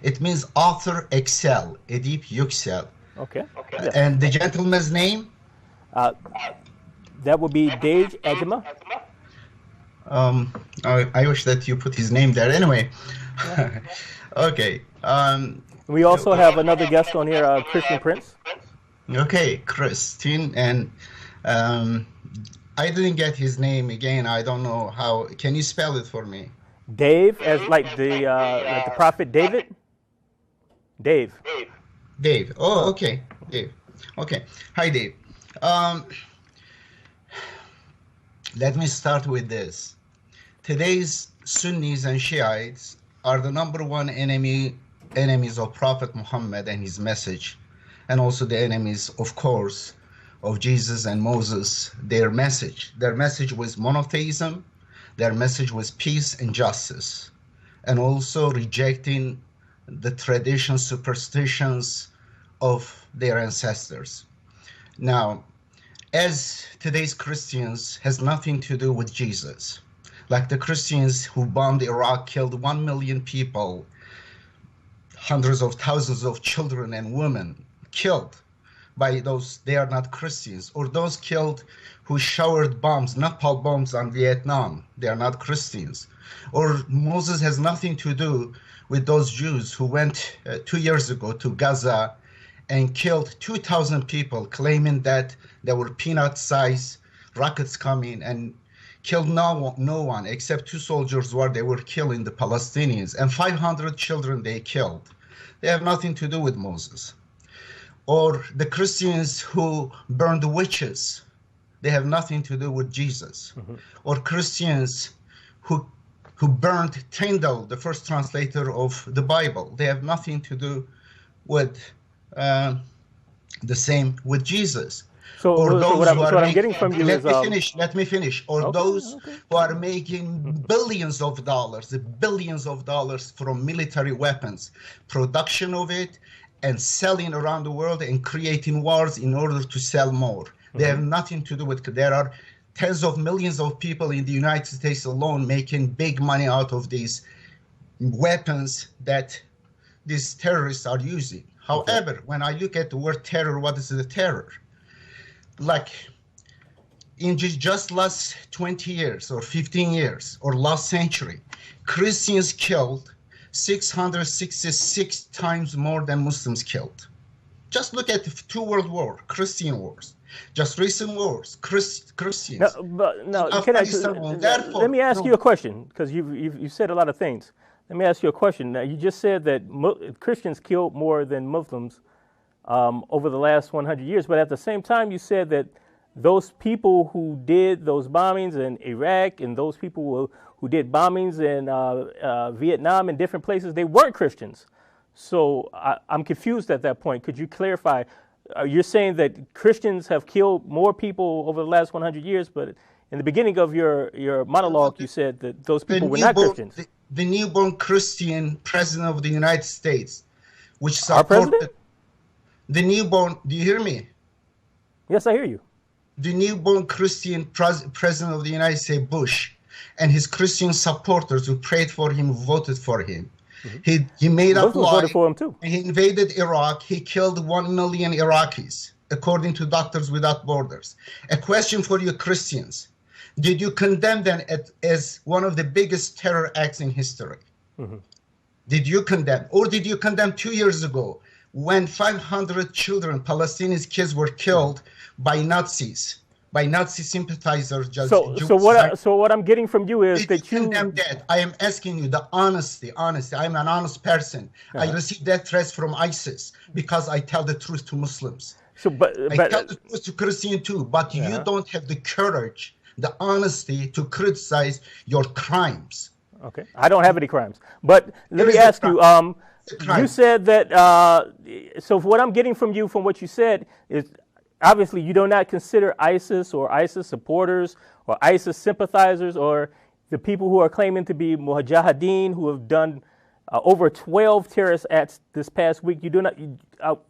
It means author excel, Edip Yüksel. Okay. And the gentleman's name? That would be Dej Ejima. I wish that you put his name there. Anyway, okay. We also have another guest on here, Christian Prince. Okay, Christine, and I didn't get his name again. I don't know how. Can you spell it for me? Dave, as like the prophet David. Dave. Dave. Oh, okay. Dave. Okay. Hi, Dave. Let me start with this. Today's Sunnis and Shiites are the #1 enemies of Prophet Muhammad and his message, and also the enemies, of course, of Jesus and Moses. Their message was monotheism. Their message was peace and justice, and also rejecting the traditions, superstitions of their ancestors. Now, as today's Christians has nothing to do with Jesus. Like the Christians who bombed Iraq, killed 1 million people, hundreds of thousands of children and women killed by those, they are not Christians. Or those killed who showered bombs, napalm bombs on Vietnam, they are not Christians. Or Moses has nothing to do with those Jews who went 2 years ago to Gaza and killed 2,000 people, claiming that there were peanut-sized rockets coming, and killed no one except 2 soldiers where they were killing the Palestinians, and 500 children they killed. They have nothing to do with Moses. Or the Christians who burned the witches. they have nothing to do with Jesus. Or Christians who burned Tyndale, the first translator of the Bible. They have nothing to do with the same with Jesus. So, Or those what who are I'm getting from you let is me finish. Or those who are making billions of dollars from military weapons, production of it, and selling around the world and creating wars in order to sell more. They have nothing to do with. There are tens of millions of people in the United States alone making big money out of these weapons that these terrorists are using. However, when I look at the word terror, what is the terror? Like in just last 20 years or 15 years or last century, Christians killed 666 times more than Muslims killed. Just look at the two world wars, Christian wars, just recent wars, Christians. Let me ask you a question, because you've said a lot of things. Let me ask you a question. Now, you just said that Christians killed more than Muslims over the last 100 years, but at the same time, you said that those people who did those bombings in Iraq and those people who did bombings in Vietnam and different places, they weren't Christians. So I'm confused at that point. Could you clarify? You're saying that Christians have killed more people over the last 100 years, but in the beginning of your monologue, you said that those people were not Christians. The newborn Christian president of the United States, which supported the newborn. Do you hear me? Yes, I hear you. The newborn Christian president of the United States, Bush, and his Christian supporters who prayed for him, voted for him. He made up lies. Voted for him too. He invaded Iraq. He killed 1 million Iraqis, according to Doctors Without Borders. A question for you Christians. Did you condemn them as one of the biggest terror acts in history? Did you condemn? Or did you condemn 2 years ago when 500 children, Palestinian kids, were killed by Nazis, by Nazi sympathizers? So what I'm getting from you is that you condemn that. I am asking you the honesty. I'm an honest person. I receive death threats from ISIS because I tell the truth to Muslims. I tell the truth to Christians too, but you don't have the courage, the honesty to criticize your crimes. Okay, I don't have any crimes. But let me ask you, you said that, so what I'm getting from you, from what you said, is obviously you do not consider ISIS or ISIS supporters or ISIS sympathizers or the people who are claiming to be mujahideen who have done over 12 terrorist acts this past week. You do not. It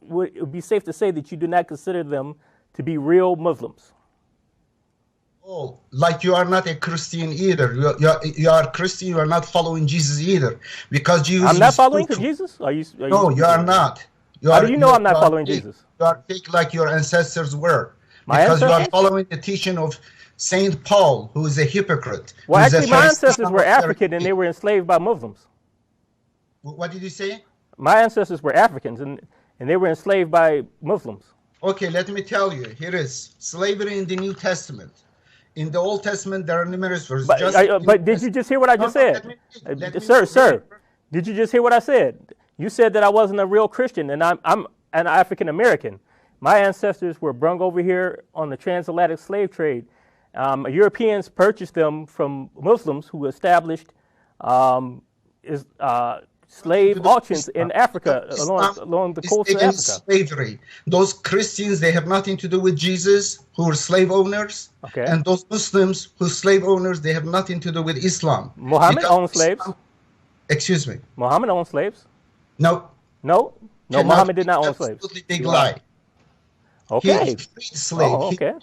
would be safe to say that you do not consider them to be real Muslims. Oh, like you are not a Christian either. You are Christian. You are not following Jesus either, because Jesus. I'm not following Jesus. Are you? No, you are not. How do you know I'm not following Jesus? You are fake like your ancestors were, because you are following the teaching of Saint Paul, who is a hypocrite. Well, actually, my ancestors were African and they were enslaved by Muslims. What did you say? My ancestors were Africans and they were enslaved by Muslims. Okay, let me tell you. Here is slavery in the New Testament. In the Old Testament, there are numerous verses. But did you just hear what I just said? Sir, did you just hear what I said? You said that I wasn't a real Christian, and I'm an African American. My ancestors were brung over here on the transatlantic slave trade. Europeans purchased them from Muslims who established slave auctions in Africa, along the coast of Africa. Slavery. Those Christians, they have nothing to do with Jesus, who are slave owners. Okay. And those Muslims, who are slave owners, they have nothing to do with Islam. Muhammad owned slaves. Excuse me. Muhammad owned slaves. No. Muhammad did not own slaves. Absolutely big lie. Okay. He freed a slave. Oh, okay.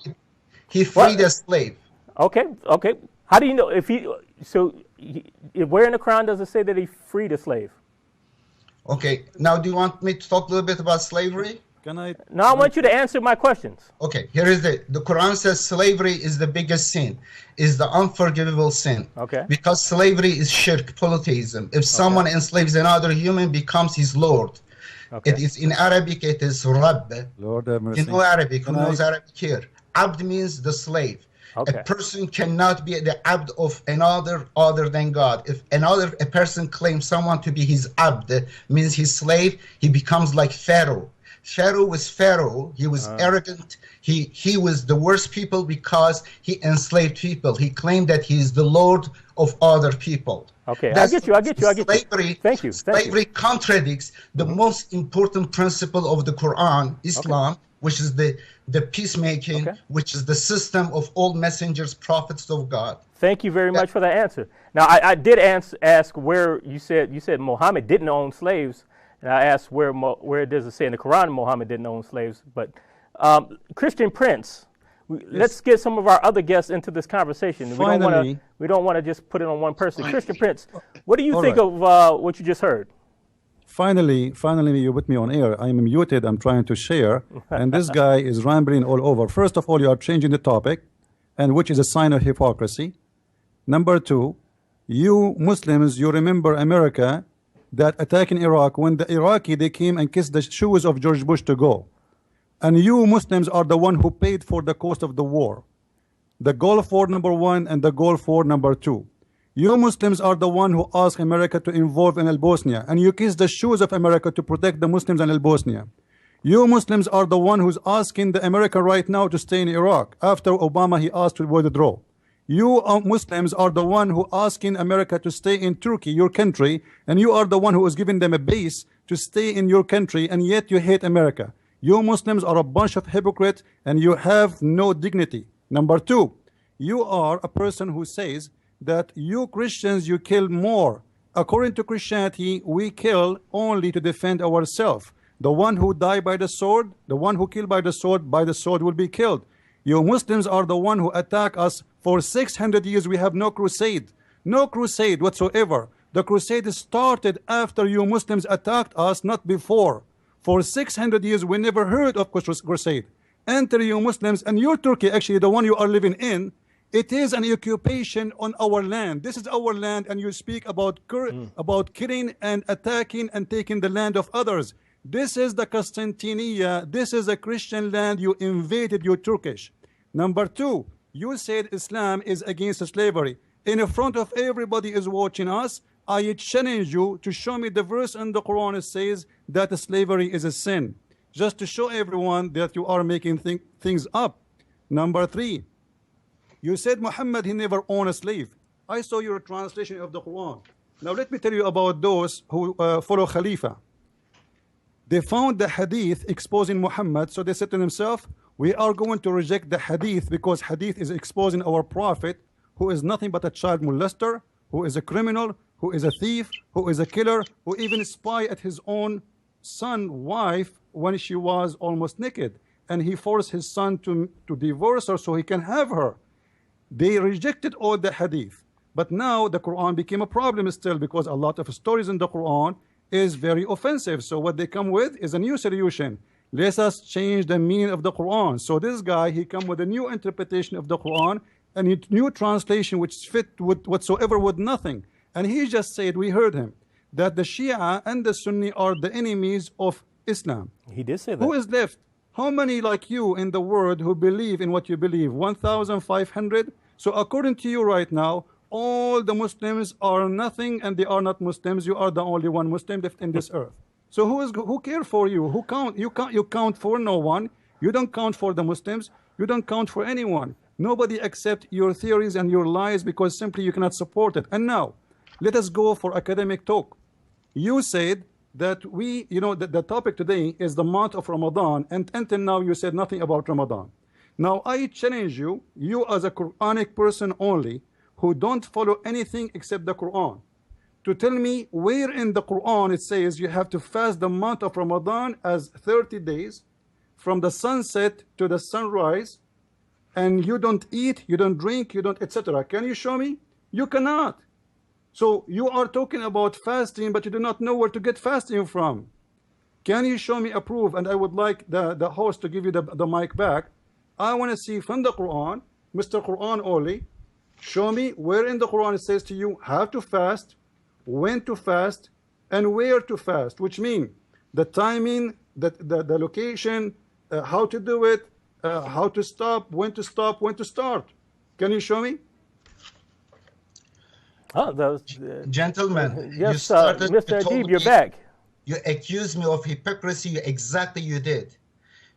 He freed a slave. Okay. How do you know if he? So, where in the Quran does it say that he freed a slave? Okay. Now, do you want me to talk a little bit about slavery? I want you to answer my questions. Okay. Here is the Quran says slavery is the biggest sin, is the unforgivable sin. Okay. Because slavery is shirk, polytheism. If someone enslaves another human, becomes his lord. Okay. It is in Arabic. It is Rabb. Lord, you know Arabic. Who knows Arabic here? Abd means the slave. Okay. A person cannot be the abd of another other than God. If a person claims someone to be his abd, means his slave, he becomes like Pharaoh. Pharaoh was Pharaoh. He was arrogant. He was the worst people because he enslaved people. He claimed that he is the Lord of other people. Okay, I get you. Slavery, Thank you. Slavery contradicts the most important principle of the Quran, Islam, which is the peacemaking, which is the system of all messengers, prophets of God. Thank you very much for that answer. Now, I did ask where you said Muhammad didn't own slaves, and I asked where does it say in the Quran Muhammad didn't own slaves. But Christian Prince, let's get some of our other guests into this conversation. Finally, we don't want to just put it on one person. Christian Prince, what do you think of what you just heard? Finally, you put me on air. I'm muted. I'm trying to share, and this guy is rambling all over. First of all, you are changing the topic, and which is a sign of hypocrisy. Number two, you Muslims, you remember America that attacking Iraq, when the Iraqi they came and kissed the shoes of George Bush to go, and you Muslims are the one who paid for the cost of the war, the Gulf War #1 and the Gulf War #2. You Muslims are the one who asked America to involve in Bosnia, and you kiss the shoes of America to protect the Muslims in Bosnia. You Muslims are the one who's asking the America right now to stay in Iraq after Obama he asked to withdraw. You Muslims are the one who asking America to stay in Turkey, your country, and you are the one who is giving them a base to stay in your country, and yet you hate America. You Muslims are a bunch of hypocrites, and you have no dignity. Number two, you are a person who says that you Christians, you kill more. According to Christianity, we kill only to defend ourselves. The one who died by the sword, the one who killed by the sword will be killed. You Muslims are the one who attack us. For 600 years we have no crusade whatsoever. The crusade started after you Muslims attacked us, not before. For 600 years we never heard of crusade. Enter you Muslims, and your Turkey, actually the one you are living in, it is an occupation on our land. This is our land, and you speak about killing and attacking and taking the land of others. This is the Constantinia. This is a Christian land. You invaded, you Turkish. Number two, you said Islam is against slavery. In front of everybody is watching us, I challenge you to show me the verse in the Quran that says that slavery is a sin. Just to show everyone that you are making things up. Number three, you said Muhammad, he never owned a slave. I saw your translation of the Quran. Now let me tell you about those who follow Khalifa. They found the hadith exposing Muhammad, so they said to themselves, we are going to reject the hadith because hadith is exposing our prophet, who is nothing but a child molester, who is a criminal, who is a thief, who is a killer, who even spy at his own son wife when she was almost naked, and he forced his son to divorce her so he can have her. They rejected all the hadith, but now the Quran became a problem still, because a lot of stories in the Quran is very offensive. So what they come with is a new solution. Let us change the meaning of the Quran. So this guy, he come with a new interpretation of the Quran and a new translation which fit with whatsoever with nothing. And he just said, we heard him, that the Shia and the Sunni are the enemies of Islam. He did say that. Who is left? How many like you in the world who believe in what you believe? 1,500? So according to you right now, all the Muslims are nothing and they are not Muslims. You are the only one Muslim left in this earth. So who care for you? Who count? You count for no one. You don't count for the Muslims. You don't count for anyone. Nobody accept your theories and your lies because simply you cannot support it. And now, let us go for academic talk. You said that the topic today is the month of Ramadan, and until now you said nothing about Ramadan. Now I challenge you, you as a Quranic person only, who don't follow anything except the Quran, to tell me where in the Quran it says you have to fast the month of Ramadan as 30 days from the sunset to the sunrise, and you don't eat, you don't drink, you don't etc. Can you show me? You cannot. So you are talking about fasting, but you do not know where to get fasting from. Can you show me a proof? And I would like the host to give you the mic back. I want to see from the Quran, Mr. Quran only, show me where in the Quran it says to you how to fast, when to fast, and where to fast, which mean the timing, the location, how to do it, how to stop, when to start. Can you show me? Gentlemen, yes, Mr. Adib, you're back. You accuse me of hypocrisy. Exactly, you did.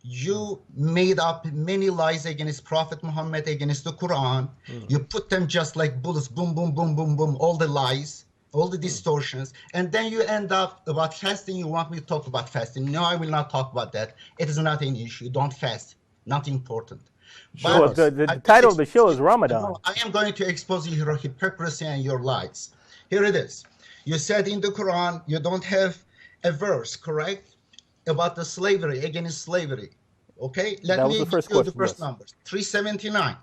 You made up many lies against Prophet Muhammad, against the Quran. You put them just like bullets, boom, boom, boom, boom, boom, all the lies, all the distortions. And then you end up about fasting. You want me to talk about fasting. No, I will not talk about that. It is not an issue. Don't fast. Not important. Sure. The title of the show is Ramadan. I am going to expose your hypocrisy and your lies. Here it is. You said in the Quran, you don't have a verse, correct? About the slavery, against slavery. Okay, let me give you the first numbers. 379.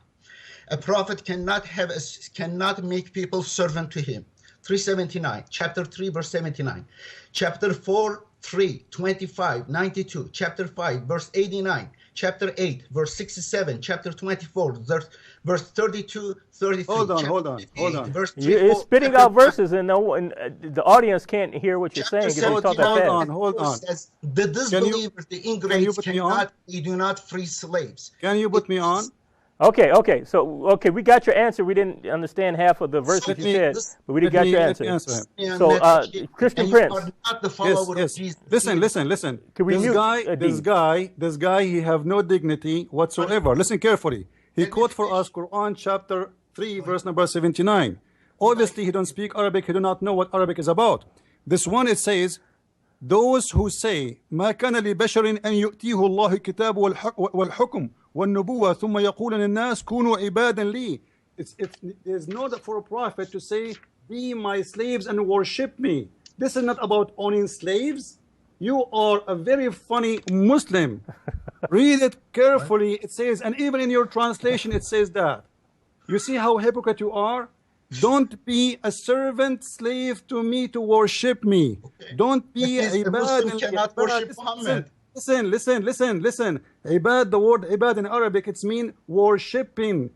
A prophet cannot make people servant to him. 379. Chapter 3, verse 79. Chapter 4, 3, 25, 92. Chapter 5, verse 89. Chapter 8, verse 67. Chapter 24, verse 32, 33. Hold on. Verse 3, You're spitting out verses, and the audience can't hear what you're saying. Hold on. The disbelievers, the ingrates, they do not free slaves. Can you put me on? Okay, we got your answer. We didn't understand half of the verses you said, but we got your answer. So, Christian Prince. Yes. Listen. This guy, he have no dignity whatsoever. Listen carefully. He quote for us Quran chapter 3, verse number 79. Obviously, he don't speak Arabic. He do not know what Arabic is about. This one, it says, those who say, ما كان لبشر أن يؤتيه الله الكتاب والحكم والنبوة ثم يقول للناس كونوا عبادا لي. It's not for a prophet to say, be my slaves and worship me. This is not about owning slaves. You are a very funny Muslim. Read it carefully. It says, and even in your translation, it says that. You see how hypocrite you are? Don't be a servant slave to me to worship me. Don't be a ibad. Cannot worship Muhammad. Listen. Ibad, the word ibad in Arabic, it's mean worshiping.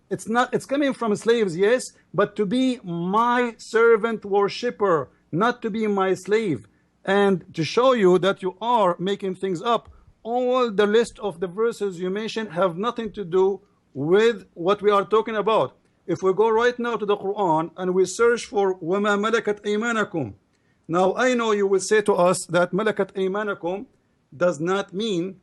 It's coming from slaves, yes, but to be my servant worshipper, not to be my slave. And to show you that you are making things up, all the list of the verses you mentioned have nothing to do with what we are talking about. If we go right now to the Quran and we search for وَمَا مَلَكَتْ أَيْمَانَكُمْ. Now I know you will say to us that مَلَكَتْ أَيْمَانَكُمْ does not mean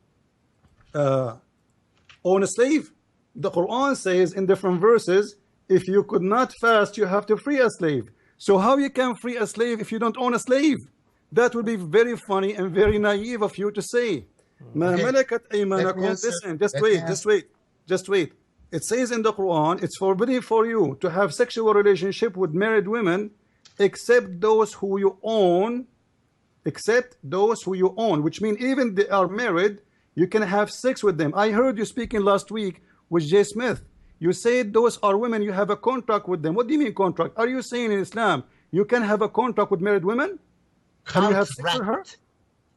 own a slave. The Quran says in different verses, if you could not fast, you have to free a slave. So how you can free a slave if you don't own a slave? That would be very funny and very naive of you to say. مَا مَلَكَتْ أَيْمَانَكُمْ. Listen, just wait. It says in the Quran, it's forbidden for you to have sexual relationship with married women except those who you own, which means even they are married, you can have sex with them. I heard you speaking last week with Jay Smith. You said those are women, you have a contract with them. What do you mean contract? Are you saying in Islam you can have a contract with married women? Can you have sex with her?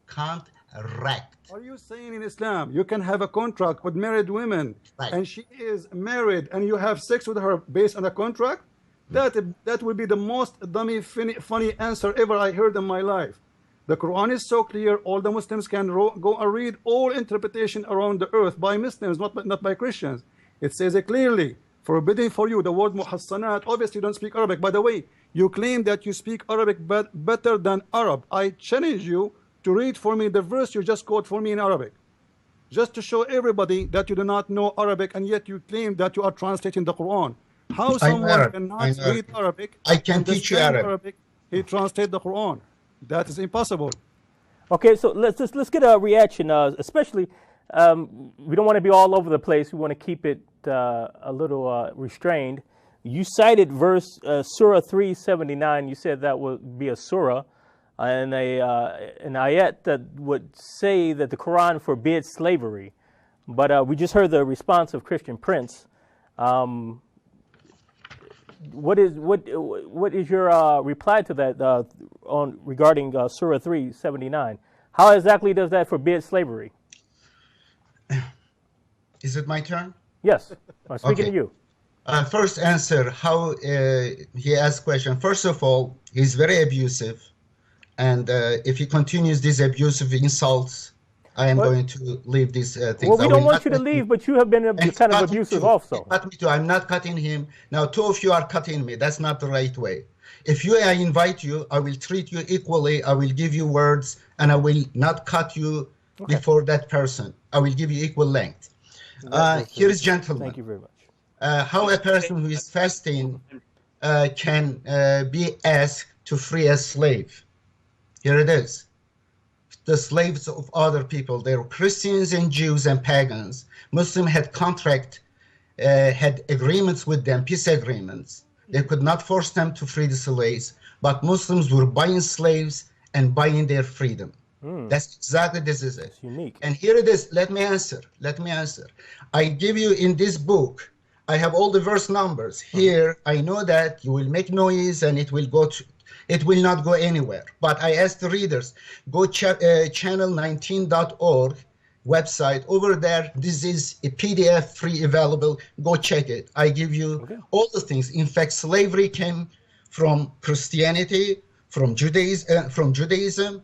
Contract. Are you saying in Islam you can have a contract with married women, and she is married and you have sex with her based on a contract? That would be the most dummy funny answer ever I heard in my life. The Quran is so clear, all the Muslims can go and read all interpretation around the earth by Muslims, not by Christians. It says it clearly, forbidden for you, the word muhassanat. Obviously you don't speak Arabic. By the way, you claim that you speak Arabic better than Arab. I challenge you to read for me the verse you just quote for me in Arabic, just to show everybody that you do not know Arabic, and yet you claim that you are translating the Quran. How someone cannot read Arabic? I can teach you Arabic. He translates the Quran. That is impossible. Okay, so let's get a reaction. Especially, we don't want to be all over the place. We want to keep it a little restrained. You cited verse Surah 379. You said that would be a surah. And an ayat that would say that the Quran forbids slavery, but we just heard the response of Christian Prince. What is your reply to that regarding Surah 379? How exactly does that forbid slavery? Is it my turn? Yes, I'm speaking to you. First answer, how he asked question. First of all, he's very abusive. And if he continues these abusive insults, I am going to leave these things. Well, we don't want you to leave, but you have been kind of abusive also. Cut me too. I'm not cutting him. Now, two of you are cutting me. That's not the right way. If I invite you, I will treat you equally. I will give you words, and I will not cut you before that person. I will give you equal length. Here is gentlemen. Thank you very much. How a person who is fasting can be asked to free a slave. Here it is. The slaves of other people. They were Christians and Jews and pagans. Muslims had had agreements with them, peace agreements. They could not force them to free the slaves, but Muslims were buying slaves and buying their freedom. That's exactly, this is it. It's unique. And here it is. Let me answer. I give you in this book, I have all the verse numbers. Here, I know that you will make noise and it will not go anywhere. But I ask the readers, go channel19.org website. Over there, this is a PDF free available. Go check it. I give you all the things. In fact, slavery came from Christianity, from Judaism.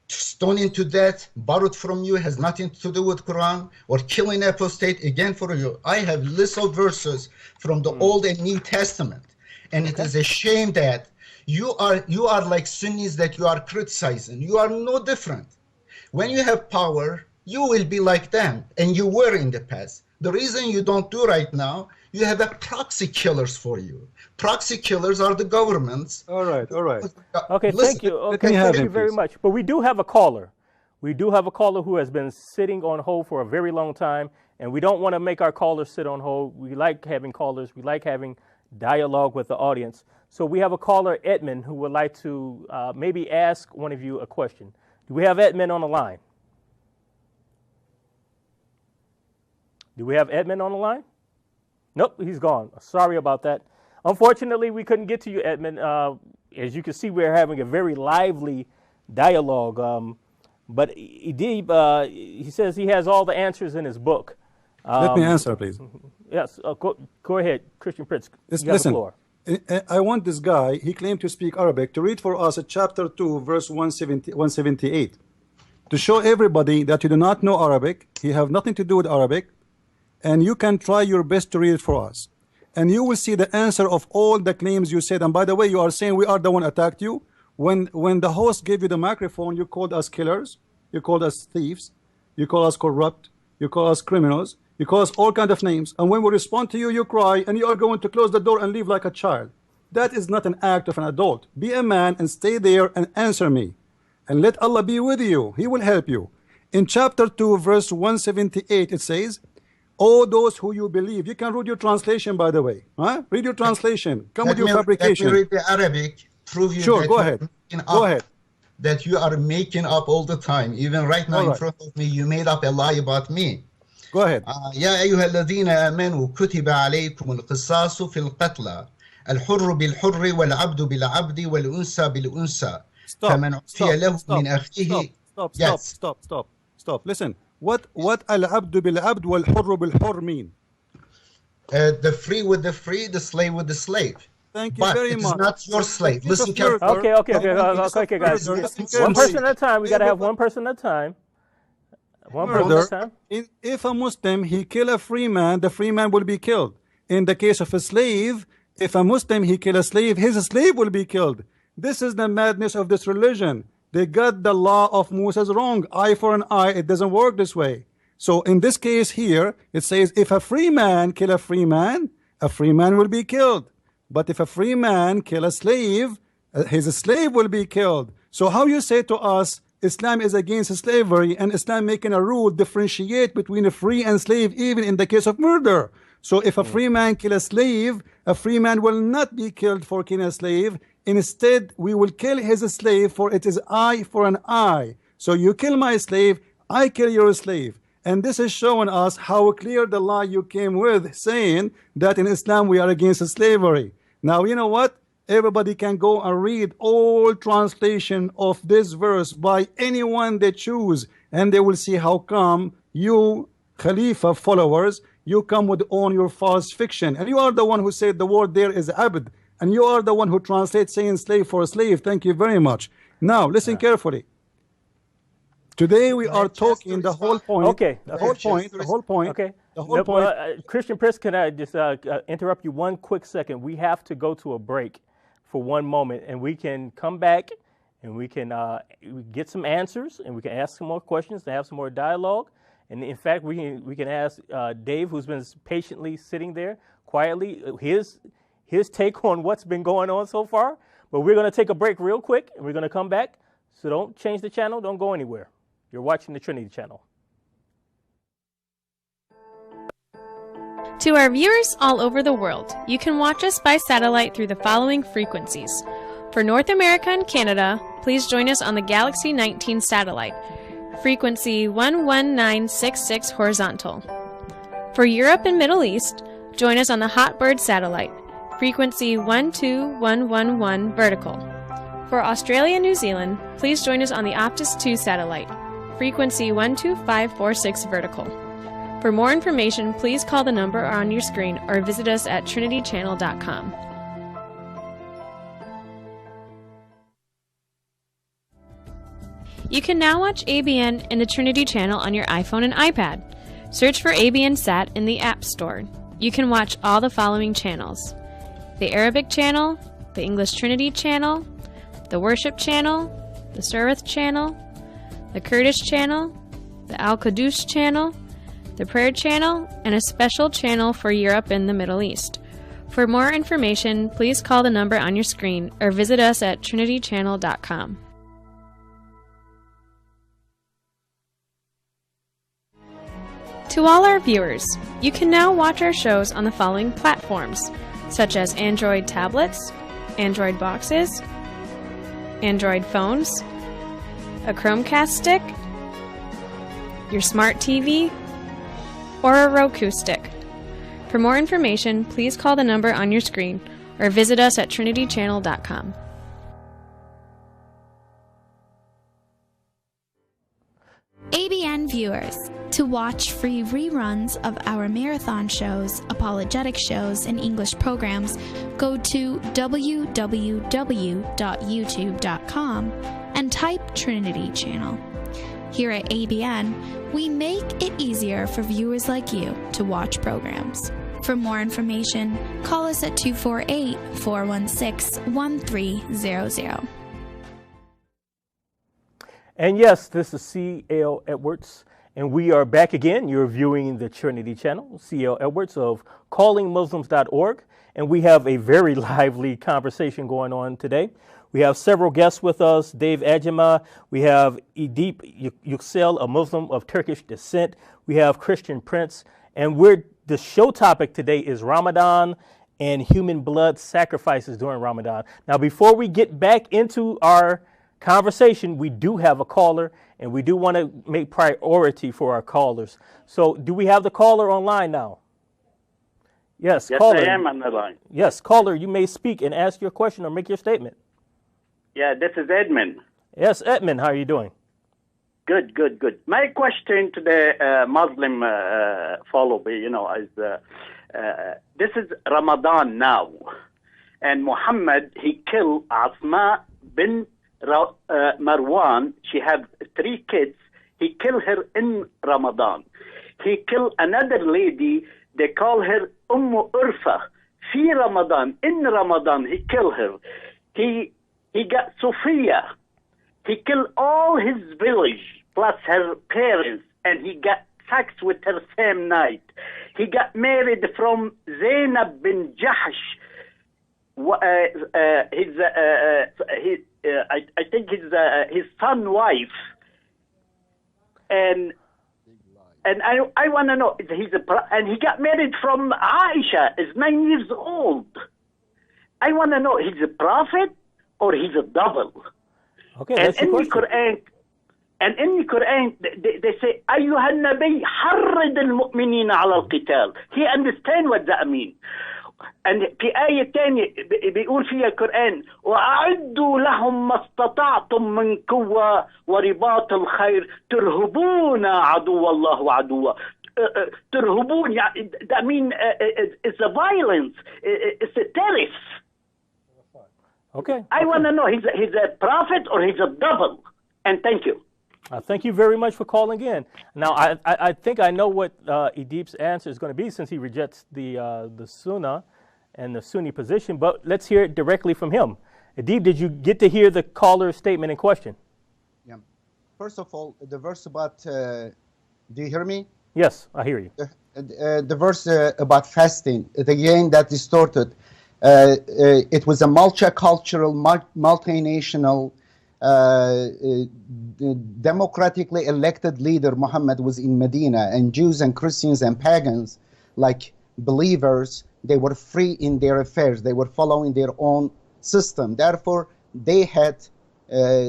Stoning to death, borrowed from you, has nothing to do with Quran, or killing apostate, again for you. I have lists of verses from the Old and New Testament, and it is a shame that you are like Sunnis that you are criticizing. You are no different. When you have power, you will be like them, and you were in the past. The reason you don't do right now, you have a proxy killers for you. Proxy killers are the governments. All right. Okay, listen, thank you. Okay, thank you very much. But we do have a caller. We do have a caller who has been sitting on hold for a very long time, and we don't want to make our callers sit on hold. We like having callers. We like having dialogue with the audience. So we have a caller, Edmund, who would like to maybe ask one of you a question. Do we have Edmund on the line? Nope, he's gone. Sorry about that. Unfortunately, we couldn't get to you, Edmund. As you can see, we're having a very lively dialogue. But Edib, he says he has all the answers in his book. Let me answer, please. Yes, go ahead, Christian Prince. Listen, I want this guy, he claimed to speak Arabic, to read for us chapter 2, verse 178, to show everybody that you do not know Arabic, you have nothing to do with Arabic, and you can try your best to read it for us. And you will see the answer of all the claims you said. And by the way, you are saying we are the one attacked you. When the host gave you the microphone, you called us killers, you called us thieves, you called us corrupt, you called us criminals, you call us all kinds of names. And when we respond to you, you cry, and you are going to close the door and leave like a child. That is not an act of an adult. Be a man and stay there and answer me. And let Allah be with you. He will help you. In chapter 2, verse 178, it says, all those who you believe. You can read your translation, by the way. Huh? Read your translation. Come with your fabrication. Let me read the Arabic. Prove you sure, that go ahead. Go ahead. That you are making up all the time. Even right now in front of me, you made up a lie about me. Go ahead. يا أيها الذين آمنوا كتب عليكم القصاص في القتلى الحر بالحر والعبد بالعبد والأنثى بالأنثى فمن عفي له من أخيه. Stop. Listen. What al-abdu bil-abd wal-hurru bil-hurr mean? The free with the free, the slave with the slave. Thank you very much. But it's not your slave. Listen carefully. Okay, guys. One person at a time. We got to have one person at a time. If a Muslim, he kill a free man, the free man will be killed. In the case of a slave, if a Muslim, he kill a slave, his slave will be killed. This is the madness of this religion. They got the law of Moses wrong. Eye for an eye. It doesn't work this way. So in this case here, it says if a free man kill a free man will be killed. But if a free man kill a slave, his slave will be killed. So how you say to us, Islam is against slavery, and Islam making a rule differentiate between a free and slave even in the case of murder. So if a free man kill a slave, a free man will not be killed for killing a slave. Instead, we will kill his slave, for it is eye for an eye. So you kill my slave, I kill your slave. And this is showing us how clear the lie you came with, saying that in Islam we are against slavery. Now, you know what? Everybody can go and read all translation of this verse by anyone they choose, and they will see how come you, Khalifa followers, you come with on your false fiction. And you are the one who said the word there is abd. And you are the one who translates saying slave for slave. Thank you very much. Now, listen carefully. Today we are talking the whole point. Okay. The whole point. Okay. The whole point. Christian Prince, can I just interrupt you one quick second? We have to go to a break for one moment, and we can come back and we can get some answers, and we can ask some more questions to have some more dialogue. And in fact, we can ask Dave, who's been patiently sitting there quietly, his take on what's been going on so far. But we're going to take a break real quick, and we're going to come back. So don't change the channel. Don't go anywhere. You're watching the Trinity Channel. To our viewers all over the world, you can watch us by satellite through the following frequencies. For North America and Canada, please join us on the Galaxy 19 satellite, frequency 11966 horizontal. For Europe and Middle East, join us on the Hotbird satellite, frequency 12111 vertical. For Australia and New Zealand, please join us on the Optus 2 satellite, frequency 12546 vertical. For more information, please call the number on your screen or visit us at trinitychannel.com. You can now watch ABN in the Trinity Channel on your iPhone and iPad. Search for ABN Sat in the App Store. You can watch all the following channels: the Arabic Channel, the English Trinity Channel, the Worship Channel, the Surith Channel, the Kurdish Channel, the Al-Quddus Channel, the Prayer Channel, and a special channel for Europe and the Middle East. For more information, please call the number on your screen or visit us at trinitychannel.com. To all our viewers, you can now watch our shows on the following platforms, such as Android tablets, Android boxes, Android phones, a Chromecast stick, your smart TV, or a Roku stick. For more information, please call the number on your screen or visit us at trinitychannel.com. ABN viewers, to watch free reruns of our marathon shows, apologetic shows, and English programs, go to www.youtube.com and type Trinity Channel. Here at ABN, we make it easier for viewers like you to watch programs. For more information, call us at 248-416-1300. And yes, this is C.L. Edwards, and we are back again. You're viewing the Trinity Channel, C.L. Edwards of callingmuslims.org, and we have a very lively conversation going on today. We have several guests with us: Dave Ajima, we have Edip Yüksel, a Muslim of Turkish descent, we have Christian Prince, and the show topic today is Ramadan and human blood sacrifices during Ramadan. Now, before we get back into our conversation, we do have a caller, and we do want to make priority for our callers. So do we have the caller online now? Yes, caller. I am on the line. Yes, caller, you may speak and ask your question or make your statement. Yeah, this is Edmund. Yes, Edmund, how are you doing? Good. My question to the Muslim follower, is this is Ramadan now, and Muhammad, he killed Asma bin Marwan. She had 3 kids. He killed her in Ramadan. He killed another lady. They call her Urfa. Fi Ramadan, in Ramadan, he killed her. He got Sophia. He killed all his village plus her parents, and he got sex with her same night. He got married from Zainab bin Jahsh. I think his son wife, and I want to know, and he got married from Aisha, is 9 years old. I want to know, he's a prophet or he's a double? Okay, that's and your in question. the Quran, they say, أيها النبي حرض المؤمنين على القتال. He understand what that means. And في آية تانية بيقول فيها القرآن: وأعدوا لهم ما استطعتم من قوة ورباط الخير ترهبون عدو الله وعدوه. ترهبون, that means it's a violence, it's a terrorist. Okay. I want to know, he's a prophet or he's a double? And thank you. Thank you very much for calling in. Now, I think I know what Edip's answer is going to be, since he rejects the Sunnah and the Sunni position, but let's hear it directly from him. Adib, did you get to hear the caller's statement in question? Yeah. First of all, the verse about, do you hear me? Yes, I hear you. The verse about fasting, again, that distorted. It was a multicultural, multinational, democratically elected leader. Muhammad was in Medina, and Jews and Christians and pagans, like believers, they were free in their affairs. They were following their own system. Therefore, they had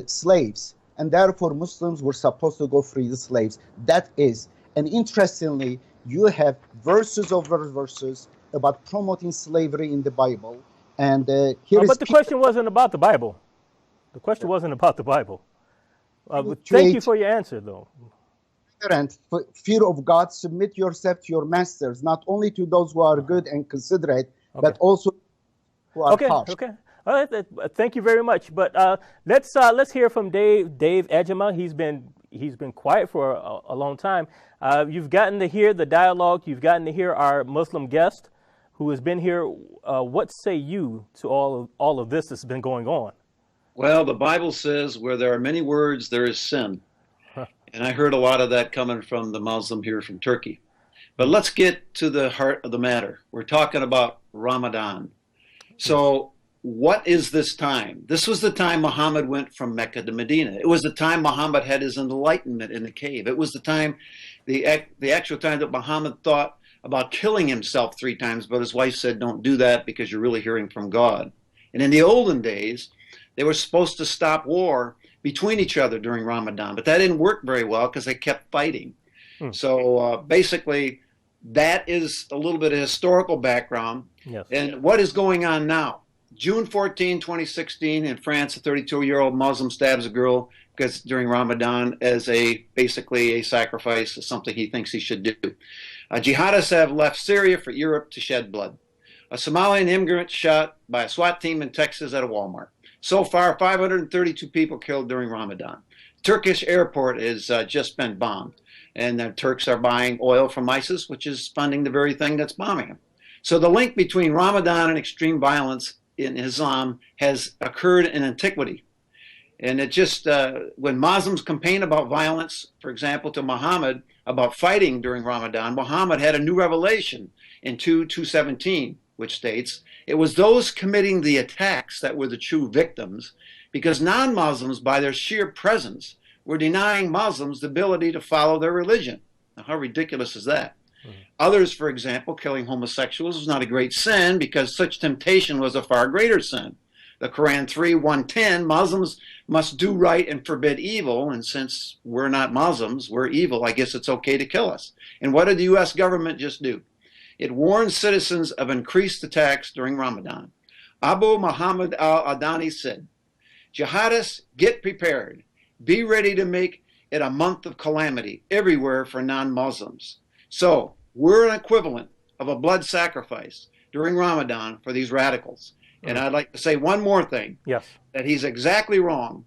slaves, and therefore Muslims were supposed to go free the slaves. That is, and interestingly, you have verses over verses about promoting slavery in the Bible. And here but the question wasn't about the Bible. The question wasn't about the Bible. Thank you for your answer, though. Fear of God, submit yourself to your masters, not only to those who are good and considerate, but also who are harsh. Okay. All right. Thank you very much. But let's hear from Dave Ejima. He's been quiet for a long time. You've gotten to hear the dialogue. You've gotten to hear our Muslim guest who has been here. What say you to all of this that's been going on? Well, the Bible says where there are many words, there is sin. And I heard a lot of that coming from the Muslim here from Turkey. But let's get to the heart of the matter. We're talking about Ramadan. So what is this time? This was the time Muhammad went from Mecca to Medina. It was the time Muhammad had his enlightenment in the cave. It was the time, the actual time that Muhammad thought about killing himself 3 times, but his wife said, don't do that because you're really hearing from God. And in the olden days, they were supposed to stop war between each other during Ramadan, but that didn't work very well because they kept fighting. So basically, that is a little bit of historical background. Yes. And what is going on now? June 14, 2016, in France, a 32-year-old Muslim stabs a girl because during Ramadan as basically a sacrifice, something he thinks he should do. Jihadists have left Syria for Europe to shed blood. A Somalian immigrant shot by a SWAT team in Texas at a Walmart. So far, 532 people killed during Ramadan. Turkish airport has just been bombed. And the Turks are buying oil from ISIS, which is funding the very thing that's bombing them. So the link between Ramadan and extreme violence in Islam has occurred in antiquity. And it just, when Muslims complain about violence, for example, to Muhammad, about fighting during Ramadan, Muhammad had a new revelation in 2:17, which states, it was those committing the attacks that were the true victims, because non-Muslims, by their sheer presence, were denying Muslims the ability to follow their religion. Now, how ridiculous is that? Others, for example, killing homosexuals was not a great sin because such temptation was a far greater sin. The Quran 3:110, Muslims must do right and forbid evil, and since we're not Muslims, we're evil, I guess it's okay to kill us. And what did the U.S. government just do? It warned citizens of increased attacks during Ramadan. Abu Muhammad al-Adani said, jihadists, get prepared. Be ready to make it a month of calamity everywhere for non-Muslims. So we're an equivalent of a blood sacrifice during Ramadan for these radicals. And I'd like to say one more thing. Yes. That he's exactly wrong.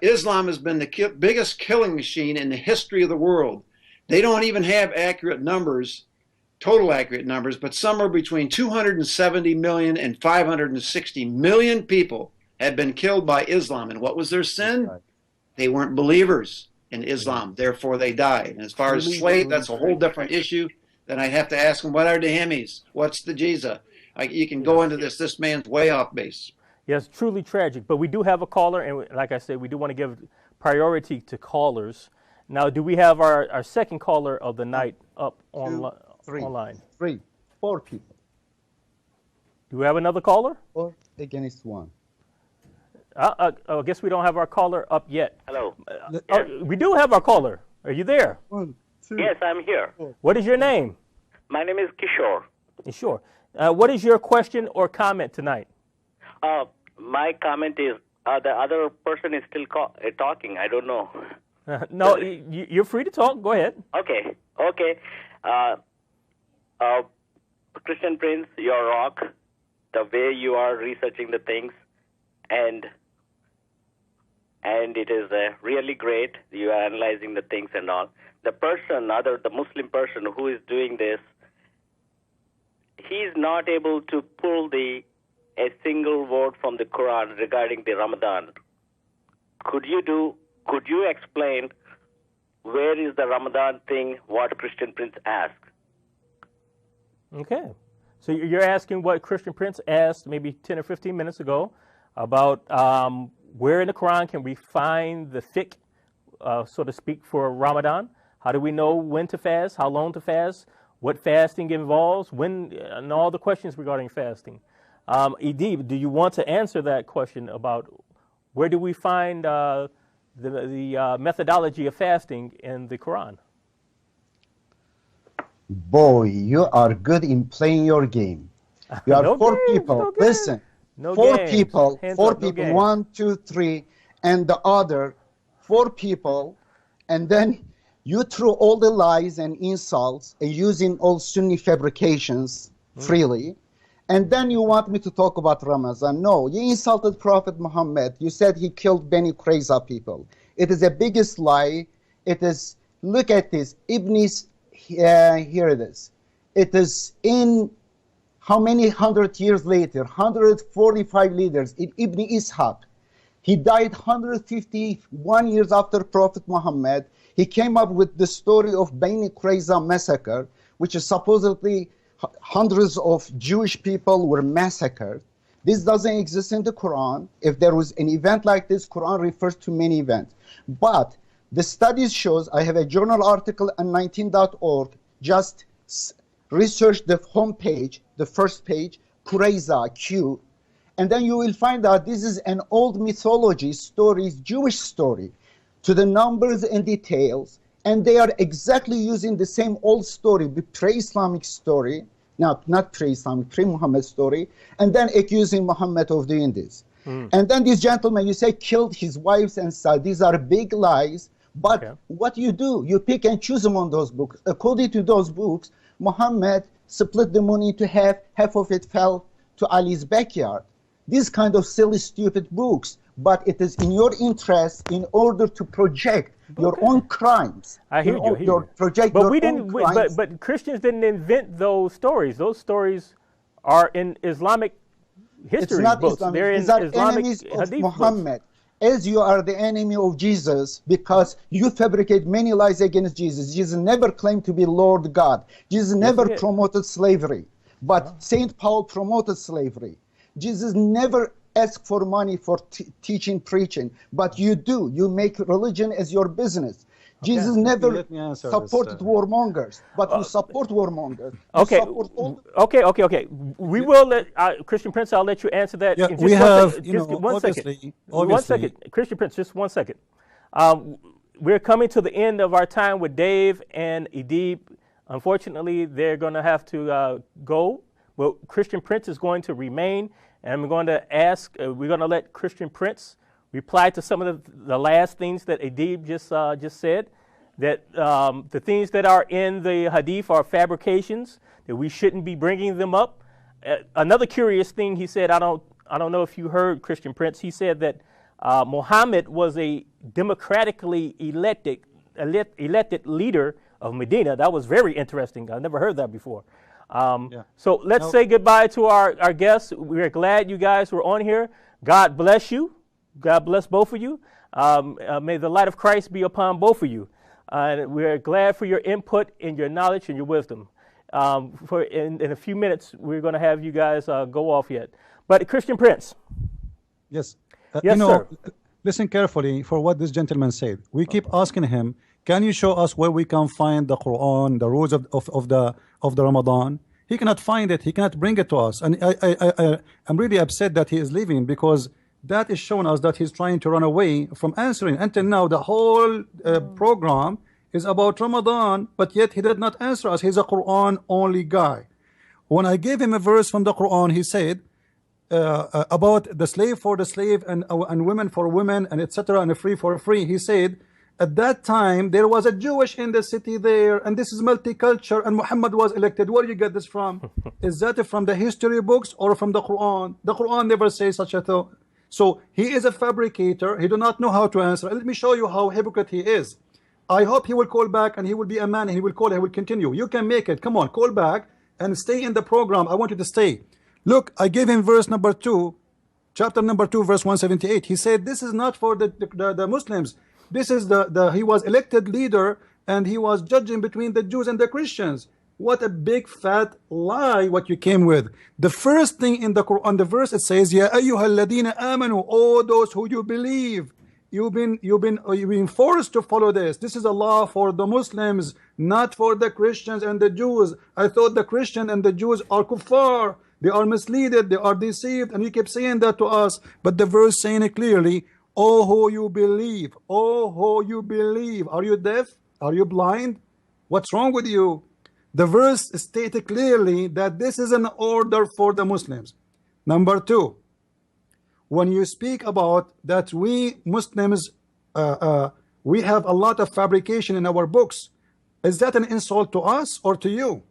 Islam has been the biggest killing machine in the history of the world. They don't even have accurate numbers, total accurate numbers, but somewhere between 270 million and 560 million people have been killed by Islam. And what was their sin? They weren't believers in Islam, therefore they died. And as far as slave, that's a whole different issue. Then I'd have to ask them, what are the Hemis? What's the Jiza? You can go into this. This man's way off base. Yes, truly tragic. But we do have a caller, and like I said, we do want to give priority to callers. Now, do we have our second caller of the night up online? 3, 4 people. Do we have another caller? 4 against 1. I guess we don't have our caller up yet. Hello. We do have our caller. Are you there? 1, 2. Yes, I'm here. What is your name? My name is Kishore. Sure. What is your question or comment tonight? My comment is the other person is still talking. I don't know. No, you're free to talk. Go ahead. Okay. Christian Prince, you're rock. The way you are researching the things, and it is really great. You are analyzing the things and all. The Muslim person who is doing this, he's not able to pull a single word from the Quran regarding the Ramadan. Could you explain where is the Ramadan thing, what Christian Prince asked? Okay. So you're asking what Christian Prince asked maybe 10 or 15 minutes ago about where in the Quran can we find the fiqh, so to speak, for Ramadan? How do we know when to fast, how long to fast, what fasting involves, when, and all the questions regarding fasting. Edib, do you want to answer that question about where do we find the methodology of fasting in the Quran? Boy, you are good in playing your game. You are No four games, people. no games. Listen, No four games. people, Hands four up, no people, games. 1, 2, 3, and the other 4 people, and then you threw all the lies and insults and using all Sunni fabrications freely, and then you want me to talk about Ramadan. No, you insulted Prophet Muhammad. You said he killed Beni Qurayza people. It is the biggest lie. It is, look at this, here it is. It is in how many 100 years later, 145 leaders in Ibn Ishaq. He died 151 years after Prophet Muhammad. He came up with the story of Beni Qurayza massacre, which is supposedly hundreds of Jewish people were massacred. This doesn't exist in the Quran. If there was an event like this, Quran refers to many events. But the studies shows, I have a journal article on 19.org, just research the home page, the first page, Qurayza, Q, and then you will find out this is an old mythology story, Jewish story, to the numbers and details, and they are exactly using the same old story, the pre-Islamic story, not pre-Islamic, pre-Muhammad story, and then accusing Muhammad of doing this. And then this gentleman, you say, killed his wives and sons. These are big lies, but what you do, you pick and choose among those books. According to those books, Muhammad split the money into half of it fell to Ali's backyard. These kind of silly, stupid books, but it is in your interest in order to project your own crimes. I hear you. Project But your we own didn't. crimes. But Christians didn't invent those stories. Those stories are in Islamic history It's not books. Islamic. They're in These are Islamic enemies of hadith Muhammad. As you are the enemy of Jesus because you fabricate many lies against Jesus. Jesus never claimed to be Lord God. Jesus never promoted slavery. But St. Paul promoted slavery. Jesus never asked for money for teaching, preaching. But you do. You make religion as your business. Jesus never supported warmongers, but you support warmongers. Okay. We will let Christian Prince. I'll let you answer that. Yeah, in just we one have, second. you know, One second. obviously. 1 second, Christian Prince. Just 1 second. We're coming to the end of our time with Dave and Edib. Unfortunately, they're going to have to go. Well, Christian Prince is going to remain, and I'm going to ask. We're going to let Christian Prince reply to some of the last things that Edib just said, that the things that are in the hadith are fabrications, that we shouldn't be bringing them up. Another curious thing he said, I don't know if you heard, Christian Prince, he said that Muhammad was a democratically elected leader of Medina. That was very interesting. I've never heard that before. So let's say goodbye to our guests. We're glad you guys were on here. God bless you. God bless both of you. May the light of Christ be upon both of you. We're glad for your input and your knowledge and your wisdom. In a few minutes, we're going to have you guys go off yet. But Christian Prince. Yes. Yes, sir. Listen carefully for what this gentleman said. We keep asking him, can you show us where we can find the Quran, the rules of the Ramadan? He cannot find it. He cannot bring it to us. And I'm really upset that he is leaving, because that is showing us that he's trying to run away from answering. Until now, the whole program is about Ramadan, but yet he did not answer us. He's a Quran-only guy. When I gave him a verse from the Quran, he said about the slave for the slave and women for women and etc. and free for free. He said, at that time, there was a Jewish in the city there, and this is multicultural, and Muhammad was elected. Where do you get this from? Is that from the history books or from the Quran? The Quran never says such a thing. So he is a fabricator. He do not know how to answer. Let me show you how hypocrite he is. I hope he will call back, and he will be a man, and he will call, he will continue. You can make it. Come on, call back and stay in the program. I want you to stay. Look, I gave him verse number 2, chapter number 2, verse 178. He said this is not for the Muslims. This is he was elected leader and he was judging between the Jews and the Christians. What a big fat lie what you came with. The first thing in the Quran, the verse, it says, Ya ayyuhalladina amanu, all those who you believe. You've been forced to follow this. This is a law for the Muslims, not for the Christians and the Jews. I thought the Christian and the Jews are kuffar. They are misleaded, they are deceived, and you keep saying that to us. But the verse saying it clearly, oh who you believe, oh who you believe. Are you deaf? Are you blind? What's wrong with you? The verse stated clearly that this is an order for the Muslims. Number 2, when you speak about that we Muslims, we have a lot of fabrication in our books, is that an insult to us or to you?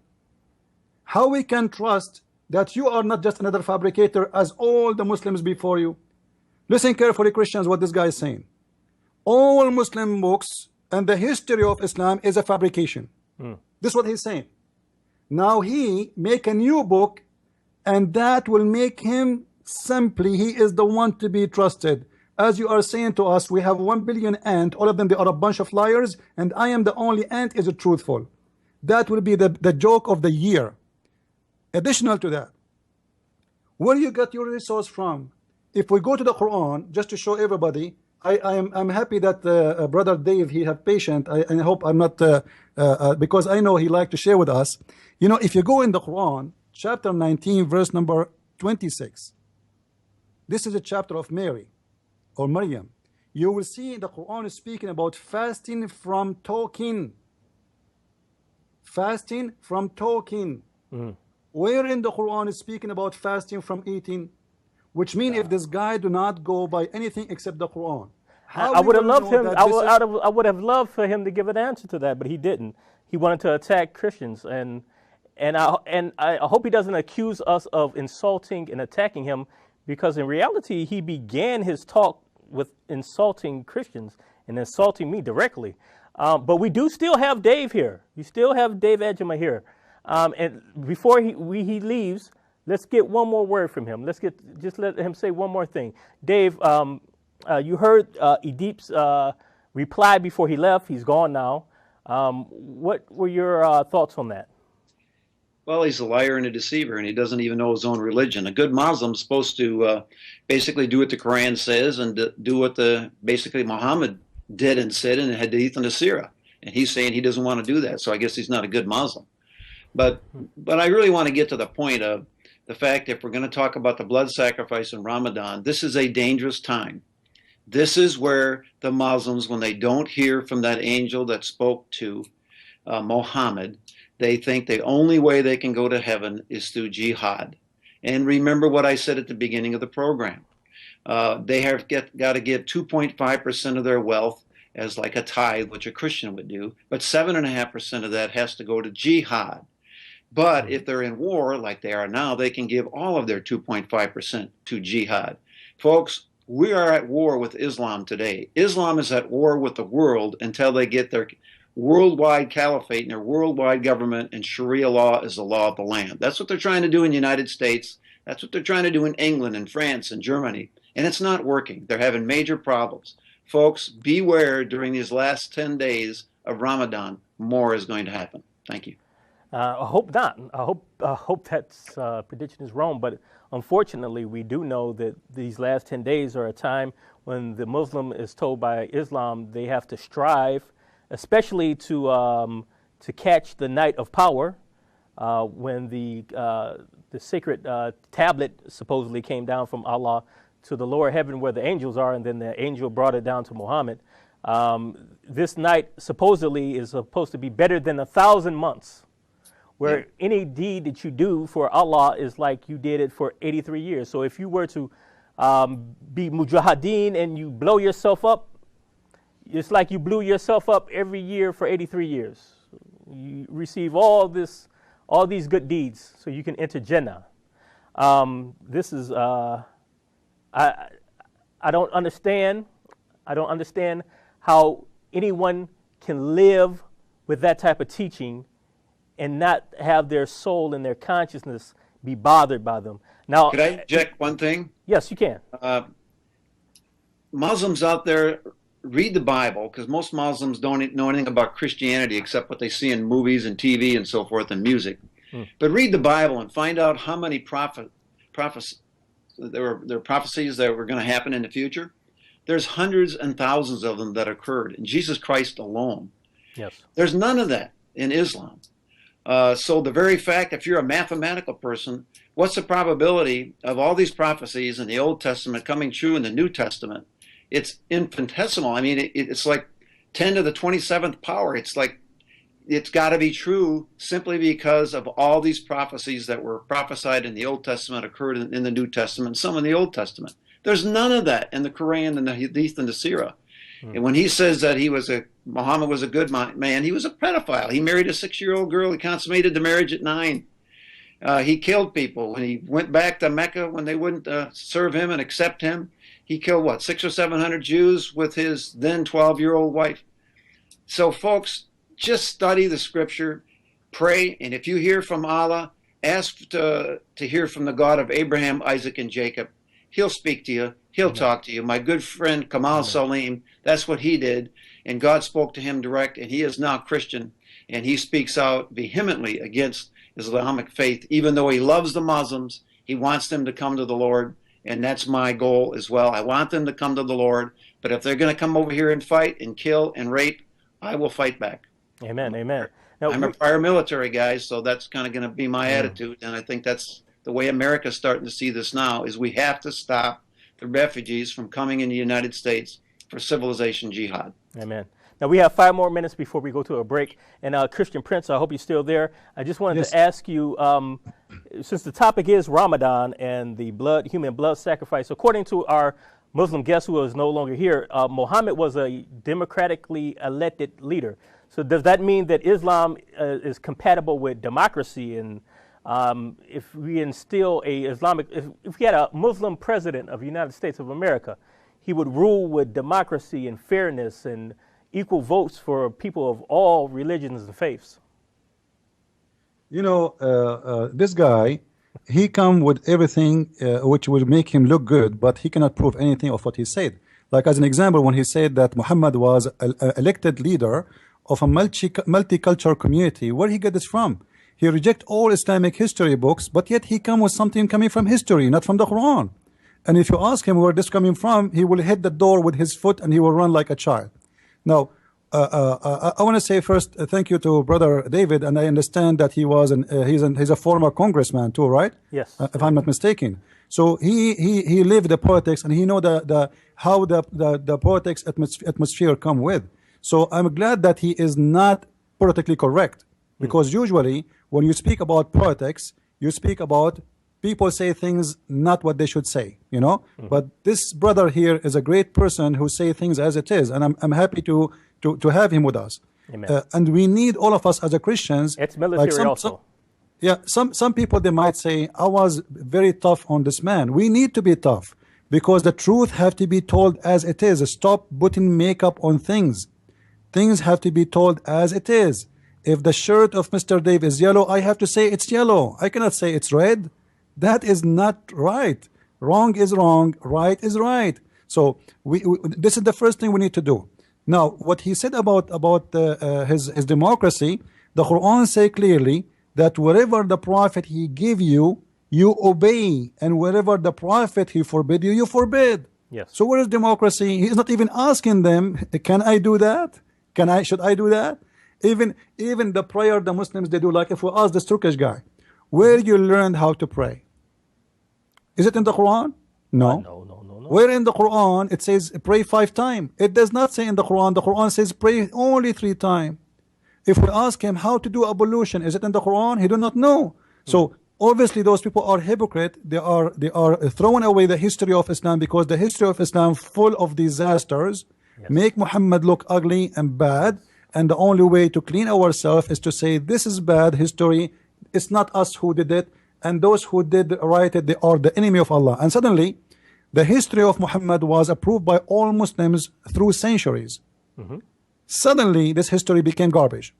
How we can trust that you are not just another fabricator as all the Muslims before you? Listen carefully, Christians, what this guy is saying. All Muslim books and the history of Islam is a fabrication. This is what he's saying. Now he make a new book, and that will make him simply, he is the one to be trusted. As you are saying to us, we have 1 billion ant, all of them, they are a bunch of liars, and I am the only ant is truthful. That will be the joke of the year. Additional to that, where you get your resource from? If we go to the Quran, just to show everybody, I'm happy that brother Dave, he have patience. I hope I'm not because I know he like to share with us. You know, if you go in the Quran, chapter 19, verse number 26, this is a chapter of Mary or Maryam. You will see the Quran is speaking about fasting from talking. Fasting from talking. Where in the Quran is speaking about fasting from eating? Which means if this guy do not go by anything except the Quran, I would have loved him. I would have loved for him to give an answer to that, but he didn't. He wanted to attack Christians, and I hope he doesn't accuse us of insulting and attacking him, because in reality he began his talk with insulting Christians and insulting me directly. But we do still have Dave here. You still have Dave Ejima here, and before he leaves, let's get one more word from him. Just let him say one more thing. Dave, you heard Edip's reply before he left. He's gone now. What were your thoughts on that? Well, he's a liar and a deceiver, and he doesn't even know his own religion. A good Muslim is supposed to basically do what the Quran says and do what basically Muhammad did and said in the Hadith and the Seerah. And he's saying he doesn't want to do that, so I guess he's not a good Muslim. But I really want to get to the point of the fact that if we're going to talk about the blood sacrifice in Ramadan, this is a dangerous time. This is where the Muslims, when they don't hear from that angel that spoke to Muhammad, they think the only way they can go to heaven is through jihad. And remember what I said at the beginning of the program. They have got to give 2.5% of their wealth as like a tithe, which a Christian would do, but 7.5% of that has to go to jihad. But if they're in war, like they are now, they can give all of their 2.5% to jihad. Folks, we are at war with Islam today. Islam is at war with the world until they get their worldwide caliphate and their worldwide government, and Sharia law is the law of the land. That's what they're trying to do in the United States. That's what they're trying to do in England and France and Germany. And it's not working. They're having major problems. Folks, beware during these last 10 days of Ramadan. More is going to happen. Thank you. I hope not. I hope that prediction is wrong. But unfortunately, we do know that these last 10 days are a time when the Muslim is told by Islam they have to strive, especially to catch the night of power, when the sacred tablet supposedly came down from Allah to the lower heaven where the angels are, and then the angel brought it down to Muhammad. This night supposedly is supposed to be better than 1,000 months. Where any deed that you do for Allah is like you did it for 83 years. So if you were to be mujahideen and you blow yourself up, it's like you blew yourself up every year for 83 years. You receive all these good deeds so you can enter Jannah. This is, I don't understand. I don't understand how anyone can live with that type of teaching and not have their soul and their consciousness be bothered by them. Now, could I inject one thing? Yes, you can. Muslims out there, read the Bible, because most Muslims don't know anything about Christianity except what they see in movies and TV and so forth and music. But read the Bible and find out how many prophecies there were prophecies that were going to happen in the future. There's hundreds and thousands of them that occurred in Jesus Christ alone. Yes. There's none of that in Islam. So the very fact, if you're a mathematical person, what's the probability of all these prophecies in the Old Testament coming true in the New Testament? It's infinitesimal. I mean, it's like 10 to the 27th power. It's like, it's got to be true simply because of all these prophecies that were prophesied in the Old Testament occurred in the New Testament, some in the Old Testament. There's none of that in the Quran and the Hadith and the Sirah. And when he says that Muhammad was a good man, he was a pedophile. He married a 6-year-old girl. He consummated the marriage at 9. He killed people. When he went back to Mecca, when they wouldn't serve him and accept him, he killed, what, 600 or 700 Jews with his then 12-year-old wife. So, folks, just study the scripture, pray, and if you hear from Allah, ask to hear from the God of Abraham, Isaac, and Jacob. He'll speak to you. He'll talk to you. My good friend Kamal Salim, that's what he did. And God spoke to him direct, and he is now Christian. And he speaks out vehemently against Islamic faith. Even though he loves the Muslims, he wants them to come to the Lord. And that's my goal as well. I want them to come to the Lord. But if they're going to come over here and fight and kill and rape, I will fight back. Amen, amen. Now, I'm a prior military guy, so that's kind of going to be my attitude. And I think that's the way America's starting to see this now, is we have to stop the refugees from coming in the United States for civilization jihad. Amen. Now, we have 5 more minutes before we go to a break. And Christian Prince, I hope you're still there. I just wanted to ask you, since the topic is Ramadan and the human blood sacrifice, according to our Muslim guest who is no longer here, Muhammad was a democratically elected leader. So does that mean that Islam is compatible with democracy? And if we instill if we had a Muslim president of the United States of America, he would rule with democracy and fairness and equal votes for people of all religions and faiths. You know, this guy, he come with everything which will make him look good, but he cannot prove anything of what he said. Like as an example, when he said that Muhammad was an elected leader of a multicultural community, where he get this from? He reject all Islamic history books, but yet he come with something coming from history, not from the Quran. And if you ask him where this coming from, he will hit the door with his foot and he will run like a child. Now, I want to say first, thank you to Brother David, and I understand that he was he's a former congressman too, right? Yes. If I'm not mistaken. So he lived the politics, and he know how the politics atmosphere come with. So I'm glad that he is not politically correct, because usually when you speak about politics, you speak about people say things not what they should say, you know. But this brother here is a great person who say things as it is, and I'm happy to have him with us. Amen. And we need all of us as a Christians. It's military also. Some people, they might say, I was very tough on this man. We need to be tough, because the truth have to be told as it is. Stop putting makeup on things. Things have to be told as it is. If the shirt of Mr. Dave is yellow, I have to say it's yellow. I cannot say it's red. That is not right. Wrong is wrong. Right is right. So this is the first thing we need to do. Now, what he said about his democracy, the Quran say clearly that wherever the prophet he give you, you obey, and wherever the prophet he forbid you, you forbid. Yes. So where is democracy? He's not even asking them, can I do that? Should I do that? Even the prayer the Muslims they do, like if we ask this Turkish guy, where you learned how to pray? Is it in the Quran? No. No. Where in the Quran it says pray 5 times? It does not say in the Quran. The Quran says pray only 3 times. If we ask him how to do ablution, is it in the Quran? He do not know. So obviously those people are hypocrite. They are throwing away the history of Islam, because the history of Islam full of disasters. Yes. Make Muhammad look ugly and bad, and the only way to clean ourselves is to say this is bad history. It's not us who did it, and those who did write it, they are the enemy of Allah. And suddenly the history of Muhammad was approved by all Muslims through centuries. Suddenly this history became garbage.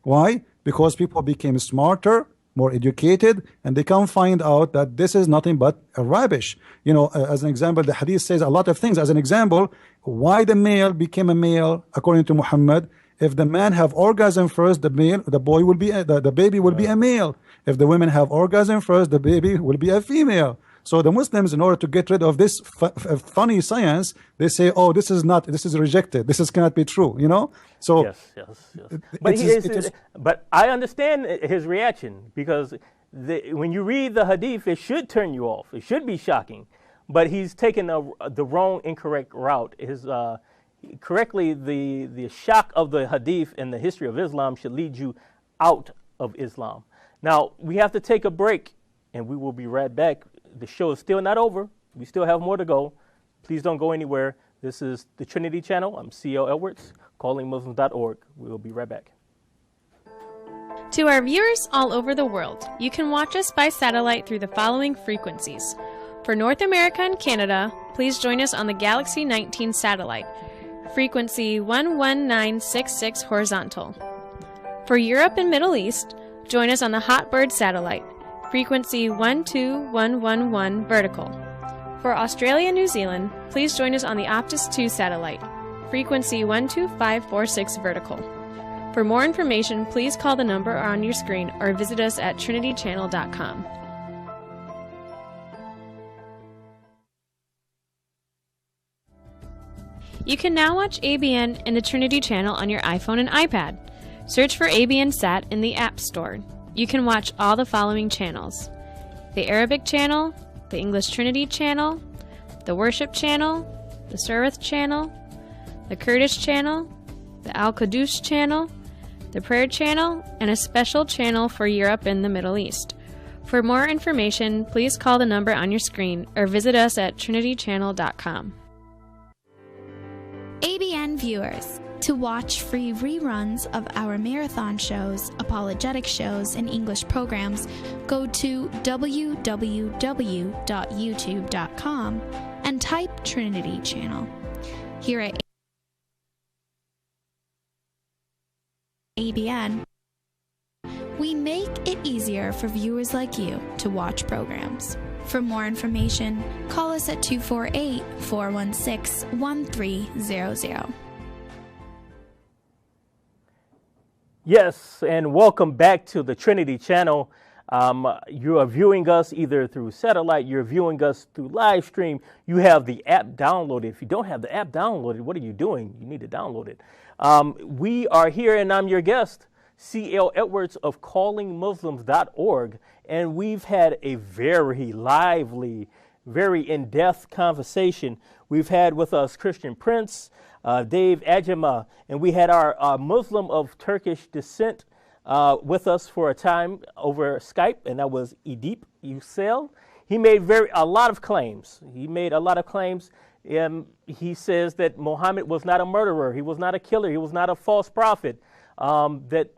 Why? because people became smarter, more educated, and they can find out that this is nothing but rubbish. You know, as an example, the hadith says a lot of things. As an example, why the male became a male according to Muhammad. If the man have orgasm first, the boy will be the baby will be a male. If the women have orgasm first, the baby will be a female. So the Muslims, in order to get rid of this funny science, they say, "Oh, this is rejected. This cannot be true." You know. So yes. But I understand his reaction, because when you read the hadith, it should turn you off. It should be shocking, but he's taken the wrong, incorrect route. Correctly, the shock of the hadith and the history of Islam should lead you out of Islam. Now, we have to take a break, and we will be right back. The show is still not over. We still have more to go. Please don't go anywhere. This is the Trinity Channel. I'm C.L. Edwards, callingmuslims.org. We will be right back. To our viewers all over the world, you can watch us by satellite through the following frequencies. For North America and Canada, please join us on the Galaxy 19 satellite, frequency 11966 horizontal. For Europe and Middle East, join us on the Hotbird satellite, frequency 12111 vertical. For Australia and New Zealand, please join us on the Optus 2 satellite, frequency 12546 vertical. For more information, please call the number on your screen or visit us at trinitychannel.com. You can now watch ABN and the Trinity Channel on your iPhone and iPad. Search for ABN Sat in the App Store. You can watch all the following channels: the Arabic Channel, the English Trinity Channel, the Worship Channel, the Seeth Channel, the Kurdish Channel, the Al-Quddus Channel, the Prayer Channel, and a special channel for Europe and the Middle East. For more information, please call the number on your screen or visit us at trinitychannel.com. ABN viewers, to watch free reruns of our marathon shows, apologetic shows, and English programs, go to www.youtube.com and type Trinity Channel. Here at ABN, we make it easier for viewers like you to watch programs. For more information, call us at 248-416-1300. Yes, and welcome back to the Trinity Channel. You are viewing us either through satellite, you're viewing us through live stream. You have the app downloaded. If you don't have the app downloaded, what are you doing? You need to download it. We are here, and I'm your guest, C.L. Edwards of callingmuslims.org, and we've had a very lively, very in-depth conversation. We've had with us Christian Prince, Dave Ajama, and we had our Muslim of Turkish descent with us for a time over Skype, and that was Edip Yücel. He made a lot of claims. He says that Muhammad was not a murderer, he was not a killer, he was not a false prophet, that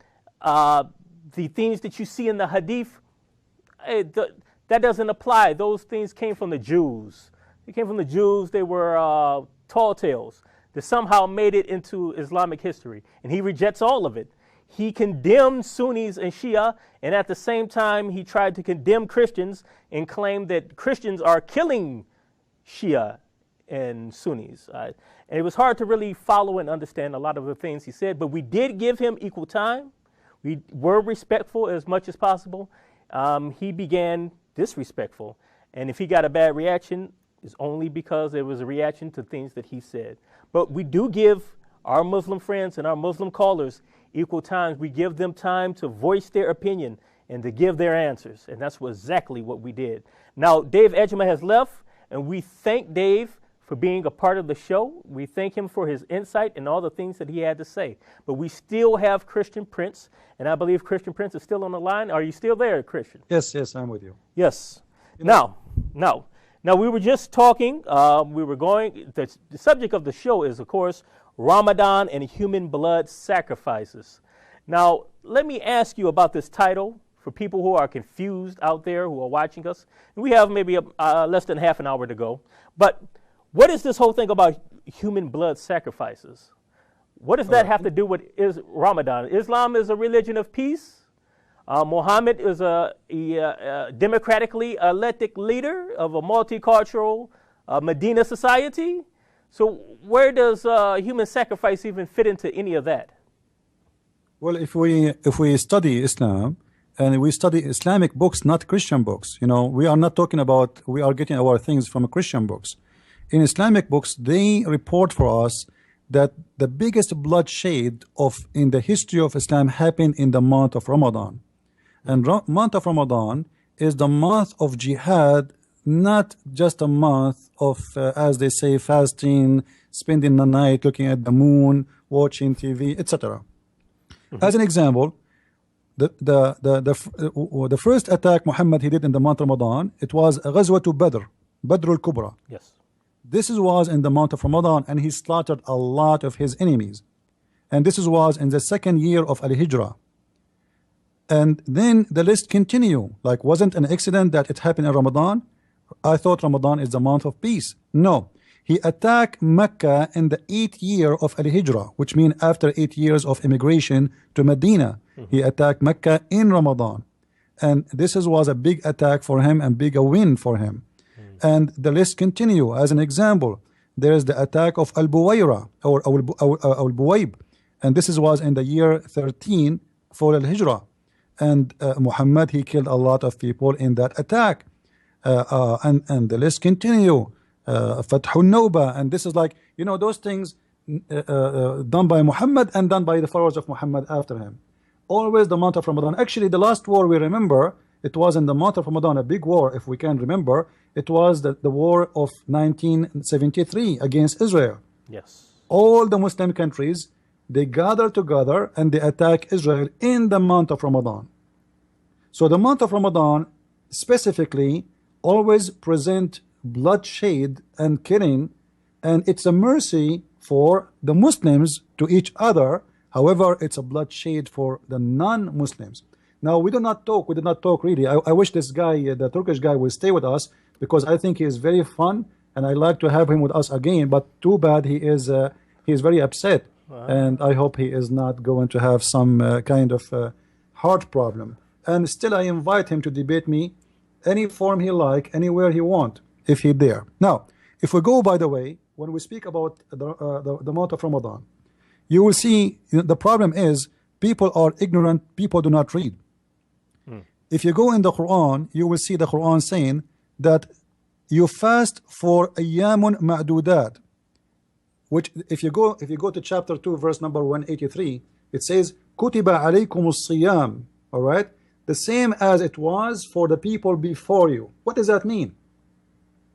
the things that you see in the hadith, that doesn't apply. Those things came from the Jews. They came from the Jews. They were tall tales that somehow made it into Islamic history. And he rejects all of it. He condemned Sunnis and Shia, and at the same time, he tried to condemn Christians and claimed that Christians are killing Shia and Sunnis. And it was hard to really follow and understand a lot of the things he said, but we did give him equal time. We were respectful as much as possible. He began disrespectful, and if he got a bad reaction, it's only because it was a reaction to things that he said. But we do give our Muslim friends and our Muslim callers equal times. We give them time to voice their opinion and to give their answers, and that's exactly what we did. Now, Dave Ajama has left, and we thank Dave for being a part of the show. We thank him for his insight and all the things that he had to say. But we still have Christian Prince, and I believe Christian Prince is still on the line. Are you still there, Christian? Yes, I'm with you. Yes. Now, we were just talking. The subject of the show is, of course, Ramadan and human blood sacrifices. Now, let me ask you about this title for people who are confused out there who are watching us. And we have maybe less than half an hour to go. But what is this whole thing about human blood sacrifices? What does that have to do with Ramadan? Islam is a religion of peace. Muhammad is a democratically elected leader of a multicultural Medina society. So where does human sacrifice even fit into any of that? Well, if we study Islam and we study Islamic books, not Christian books, we are not talking about we are getting our things from Christian books. In Islamic books, they report for us that the biggest bloodshed in the history of Islam happened in the month of Ramadan. And month of Ramadan is the month of jihad, not just a month of, as they say, fasting, spending the night looking at the moon, watching TV, etc. As an example, the first attack Muhammad he did in the month of Ramadan, it was Ghazwatu Badr, Badr al-Kubra. Yes. This was in the month of Ramadan, and he slaughtered a lot of his enemies. And this was in the second year of Al-Hijrah. And then the list continue. Like, wasn't an accident that it happened in Ramadan? I thought Ramadan is the month of peace. No. He attacked Mecca in the 8th year of Al-Hijrah, which means after 8 years of immigration to Medina. He attacked Mecca in Ramadan. And this was a big attack for him and big a win for him. And the list continue. As an example, there is the attack of Al-Buwayra or Al-Buwayb. And this was in the year 13 for Al-Hijrah. And Muhammad, he killed a lot of people in that attack. And the list continue. Fathul Nawba, and this is like, those things done by Muhammad and done by the followers of Muhammad after him. Always the month of Ramadan. Actually, the last war we remember, it was in the month of Ramadan, a big war, if we can remember. It was the war of 1973 against Israel. Yes. All the Muslim countries, they gather together and they attack Israel in the month of Ramadan. So the month of Ramadan specifically always present bloodshed and killing, and it's a mercy for the Muslims to each other. However, it's a bloodshed for the non-Muslims. Now, we did not talk really. I wish this guy, the Turkish guy, will stay with us, because I think he is very fun and I like to have him with us again, but too bad he is very upset. Wow. And I hope he is not going to have some kind of heart problem. And still I invite him to debate me any form he like, anywhere he want, if he dare. Now, if we go, by the way, when we speak about the month of Ramadan, you will see the problem is people are ignorant, people do not read. If you go in the Quran, you will see the Quran saying that you fast for ayyamun ma'dudat, which if you go to chapter 2 verse number 183, it says kutiba alaykumus siyam, all right, the same as it was for the people before you. What does that mean?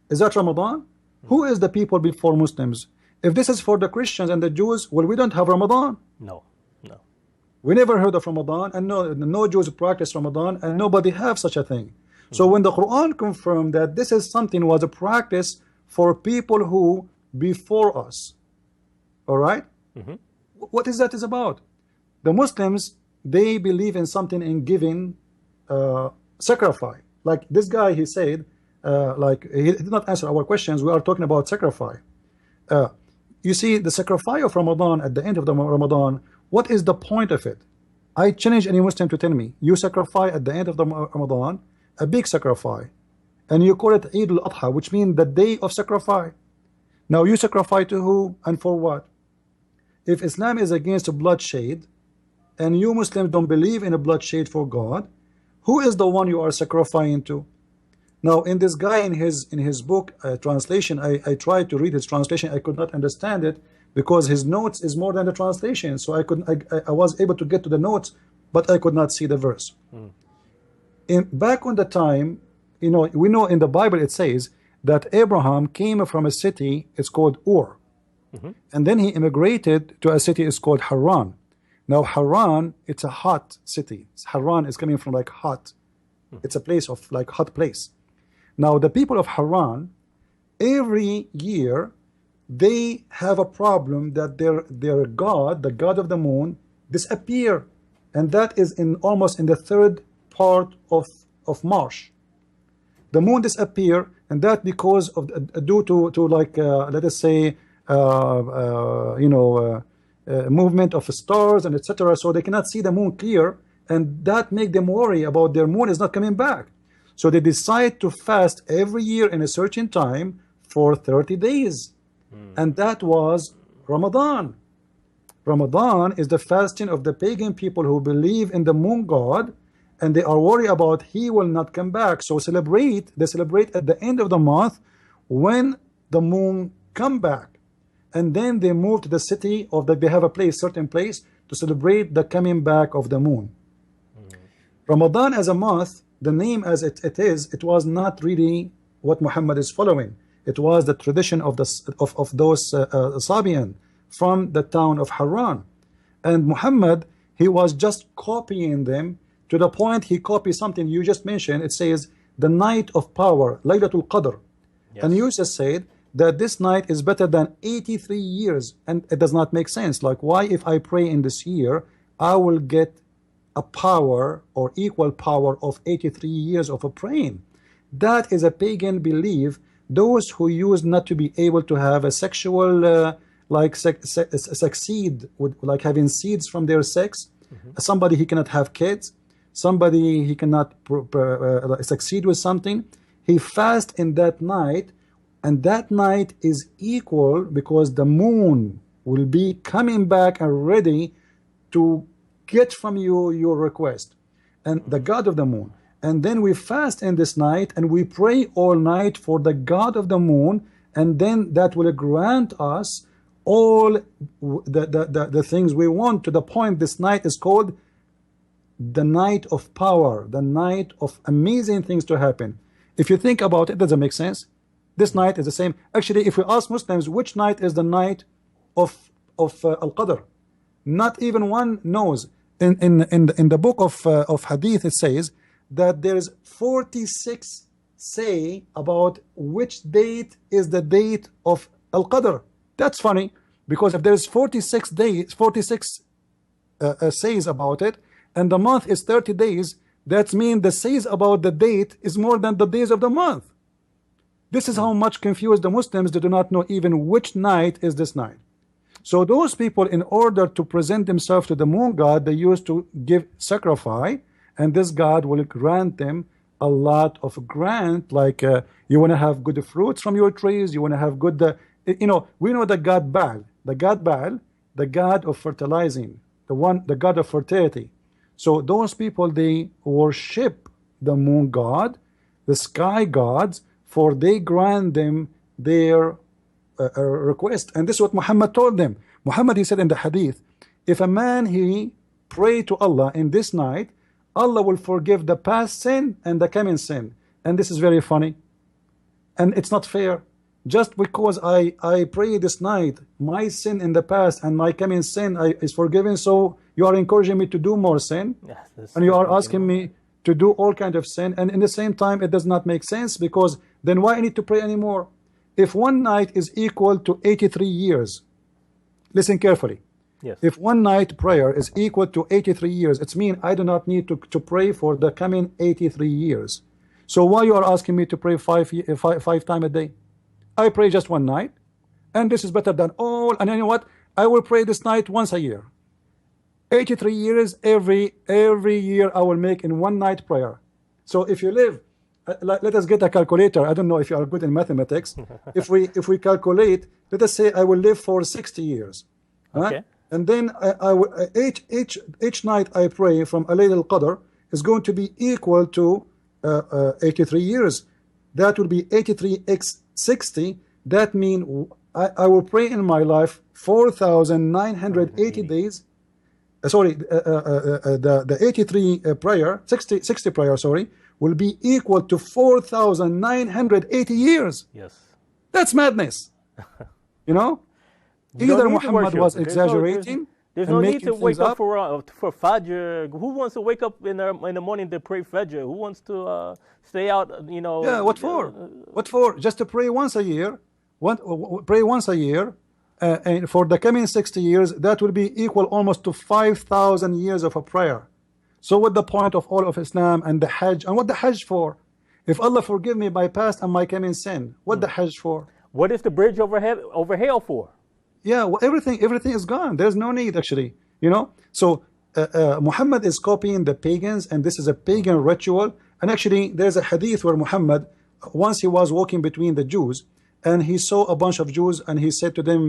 Is that Ramadan? Who is the people before Muslims? If this is for the Christians and the Jews, well, we don't have Ramadan. No. We never heard of Ramadan, and no Jews practice Ramadan, and nobody have such a thing. So when the Quran confirmed that this is something was a practice for people who before us, all right? What is that is about? The Muslims, they believe in something in giving sacrifice. Like this guy, he said, like he did not answer our questions. We are talking about sacrifice. You see, the sacrifice of Ramadan at the end of the Ramadan, what is the point of it? I challenge any Muslim to tell me, you sacrifice at the end of the Ramadan, a big sacrifice, and you call it Eid al-Adha, which means the day of sacrifice. Now you sacrifice to who and for what? If Islam is against bloodshed, and you Muslims don't believe in a bloodshed for God, who is the one you are sacrificing to? Now, in this guy, in his book translation, I tried to read his translation. I could not understand it because his notes is more than the translation. So I was able to get to the notes, but I could not see the verse. Back on the time, we know in the Bible it says that Abraham came from a city, it's called Ur, and then he immigrated to a city, it's called Haran. Now Haran, it's a hot city. Haran is coming from like hot. It's a place of like hot place. Now the people of Haran, every year, they have a problem that their god, the god of the moon, disappear, and that is almost in the third part of March. The moon disappear, and that because of due to like let us say movement of stars and etc. So they cannot see the moon clear, and that make them worry about their moon is not coming back. So they decide to fast every year in a certain time for 30 days. And that was Ramadan. Ramadan is the fasting of the pagan people who believe in the moon god, and they are worried about he will not come back. So they celebrate at the end of the month when the moon come back. And then they move to the city of that they have a place, certain place, to celebrate the coming back of the moon. Ramadan as a month, the name as it is, it was not really what Muhammad is following. It was the tradition of those Sabian from the town of Haran. And Muhammad, he was just copying them to the point he copied something you just mentioned. It says the night of power, Laylatul Qadr. Yes. And you just said that this night is better than 83 years. And it does not make sense. Like, why if I pray in this year, I will get a power or equal power of 83 years of a praying? That is a pagan belief. Those who used not to be able to have a sexual succeed with like having seeds from their sex. Somebody he cannot have kids, somebody he cannot succeed with something, he fast in that night, and that night is equal because the moon will be coming back and ready to get from you your request, and the god of the moon. And then we fast in this night and we pray all night for the god of the moon, and then that will grant us all the things we want, to the point this night is called the night of power, the night of amazing things to happen. If you think about it, does it make sense? This night is the same. Actually, if we ask Muslims which night is the night of Al-Qadr, not even one knows. In the book of Hadith, it says that there's 46 say about which date is the date of Al-Qadr. That's funny, because if there's 46 days, 46 says about it, and the month is 30 days, that means the says about the date is more than the days of the month. This is how much confused the Muslims, they do not know even which night is this night. So those people, in order to present themselves to the moon god, they used to give sacrifice, and this god will grant them a lot of grant, like you want to have good fruits from your trees, you want to have good we know the god Baal, the god of fertilizing, the god of fertility. So those people, they worship the moon god, the sky gods, for they grant them their request. And this is what Muhammad told them. Muhammad, he said in the hadith, if a man he pray to Allah in this night, Allah will forgive the past sin and the coming sin. And this is very funny, and it's not fair. Just because I pray this night, my sin in the past and my coming sin is forgiven, so you are encouraging me to do more sin, and you are asking me to do all kind of sin, and in the same time it does not make sense, because then why I need to pray anymore? If one night is equal to 83 years, listen carefully. Yes. If one night prayer is equal to 83 years, it means I do not need to pray for the coming 83 years. So why you are asking me to pray five times a day? I pray just one night, and this is better than all. And you know what? I will pray this night once a year. 83 years, every year I will make in one night prayer. So if you live, let us get a calculator. I don't know if you are good in mathematics. if we calculate, let us say I will live for 60 years. Okay. And then I will, each night I pray from Layl al-Qadr is going to be equal to 83 years. That will be 83 x 60. That means I will pray in my life 4,980 days. Sorry, the 83 prayer, 60 prayer, sorry, will be equal to 4,980 years. Yes. That's madness. You know? Either Muhammad was exaggerating. There's no need to wake up for Fajr. Who wants to wake up in the morning to pray Fajr? Who wants to stay out, Yeah, what for? What for? Just to pray once a year. Pray once a year. And for the coming 60 years, that will be equal almost to 5,000 years of a prayer. So what the point of all of Islam and the Hajj? And what the Hajj for? If Allah forgive me my past and my coming sin, what the Hajj for? What is the bridge over hell for? Yeah, well, everything is gone. There's no need actually, So Muhammad is copying the pagans, and this is a pagan ritual. And actually, there's a hadith where Muhammad, once he was walking between the Jews, and he saw a bunch of Jews, and he said to them,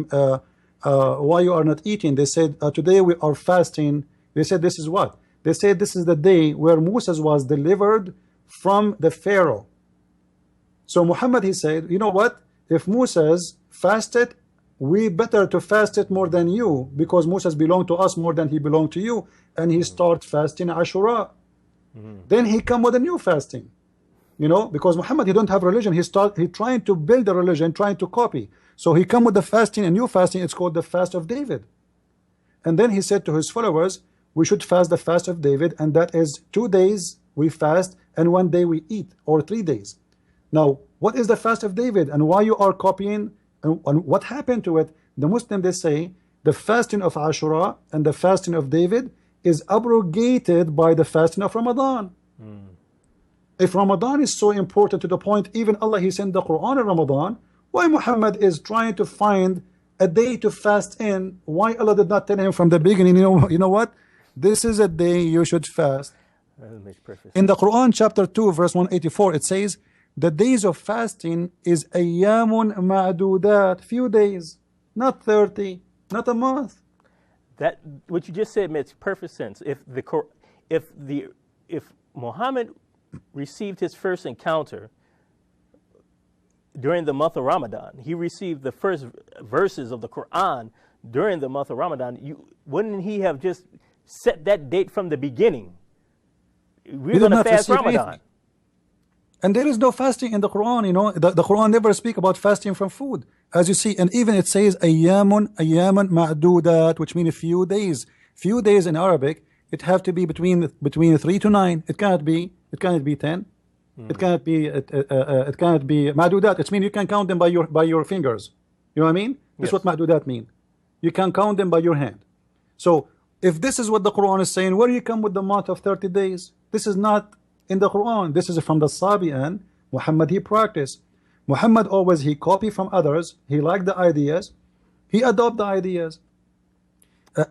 why you are not eating? They said, today we are fasting. They said, this is what? They said, this is the day where Moses was delivered from the Pharaoh. So Muhammad, he said, you know what? If Moses fasted, we better to fast it more than you, because Moses belonged to us more than he belonged to you. And he start fasting Ashura. Then he come with a new fasting, because Muhammad, he don't have religion. He trying to build a religion, trying to copy. So he come with the fasting, a new fasting. It's called the fast of David. And then he said to his followers, we should fast the fast of David, and that is 2 days we fast and 1 day we eat, or 3 days. Now, what is the fast of David, and why you are copying, and what happened to it? The Muslim, they say the fasting of Ashura and the fasting of David is abrogated by the fasting of Ramadan. If Ramadan is so important to the point, even Allah, he sent the Quran in Ramadan, why Muhammad is trying to find a day to fast in? Why Allah did not tell him from the beginning, you know what? This is a day you should fast. In the Quran, chapter 2, verse 184, it says, the days of fasting is ayyamun ma'dudat, few days, not 30, not a month. That what you just said makes perfect sense. If Muhammad received his first encounter during the month of Ramadan, he received the first verses of the Quran during the month of Ramadan, wouldn't he have just set that date from the beginning? We're going to fast Ramadan. Anything. And there is no fasting in the Quran, the Quran never speak about fasting from food, as you see. And even it says ayyamun ma'dudat, which means a few days. Few days in Arabic, it have to be between 3 to 9. It cannot be 10. It cannot be ma'dudat. It means you can count them by your fingers. You know what I mean? This is what ma'dudat mean. You can count them by your hand. So if this is what the Quran is saying, where do you come with the month of 30 days? This is not in the Quran. This is from the Sabi'an. Muhammad, he practiced. Muhammad always, he copy from others. He liked the ideas. He adopt the ideas.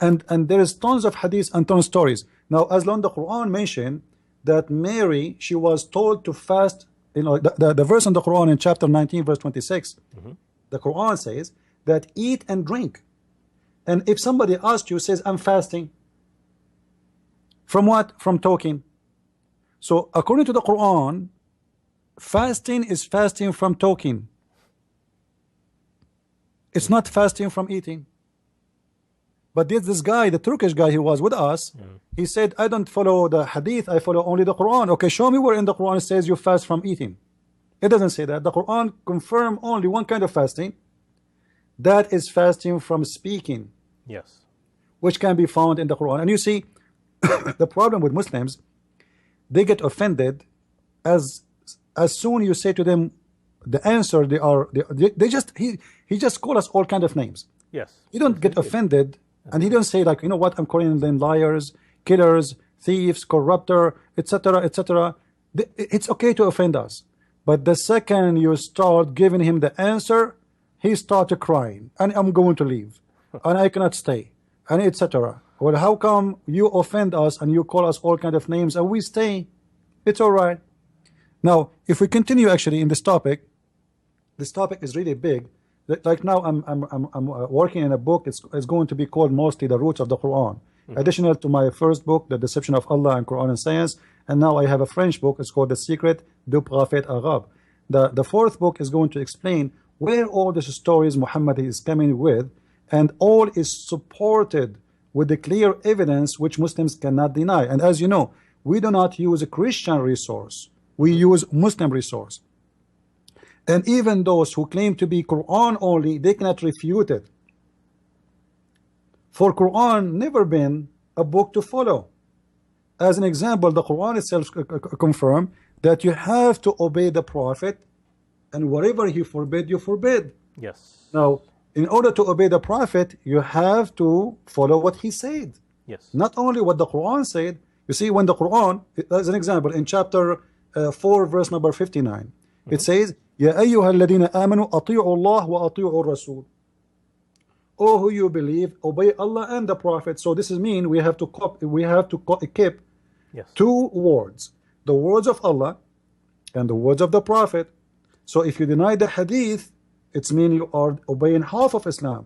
And there is tons of hadith and tons of stories. Now, as long the Quran mentioned that Mary, she was told to fast, the verse in the Quran in chapter 19, verse 26, the Quran says that eat and drink. And if somebody asks you, says, I'm fasting. From what? From talking. So according to the Quran, fasting is fasting from talking. It's not fasting from eating. But this guy, the Turkish guy, he was with us, he said, I don't follow the hadith, I follow only the Quran. Okay, show me where in the Quran it says you fast from eating. It doesn't say that. The Quran confirm only one kind of fasting. That is fasting from speaking. Yes. Which can be found in the Quran. And you see, the problem with Muslims, they get offended as soon you say to them the answer, he just call us all kind of names. Yes. He don't get offended, and he don't say like, you know what, I'm calling them liars, killers, thieves, corrupter, etc., etc. It's okay to offend us, but the second you start giving him the answer, he started crying, and I'm going to leave, and I cannot stay, and etc. Well, how come you offend us and you call us all kind of names and we stay? It's all right. Now, if we continue actually in this topic is really big. Like now, I'm working in a book. It's going to be called mostly The Roots of the Quran. Additional to my first book, The Deception of Allah and Quran and Science, and now I have a French book. It's called The Secret du Prophète Arabe. The fourth book is going to explain where all these stories Muhammad is coming with, and all is supported with the clear evidence which Muslims cannot deny. And as you know, we do not use a Christian resource. We use Muslim resource. And even those who claim to be Quran only, they cannot refute it. For Quran never been a book to follow. As an example, the Quran itself confirm that you have to obey the Prophet, and whatever he forbid, you forbid. Yes. Now, in order to obey the Prophet, you have to follow what he said. Yes. Not only what the Quran said. You see, when the Quran, as an example, in chapter 4, verse number 59, it says, يا أيها الذين آمنوا أطيعوا الله وأطيعوا الرسول. "O who you believe, obey Allah and the Prophet." So this is mean we have to keep Yes. two words: the words of Allah and the words of the Prophet. So if you deny the Hadith, it's mean you are obeying half of Islam,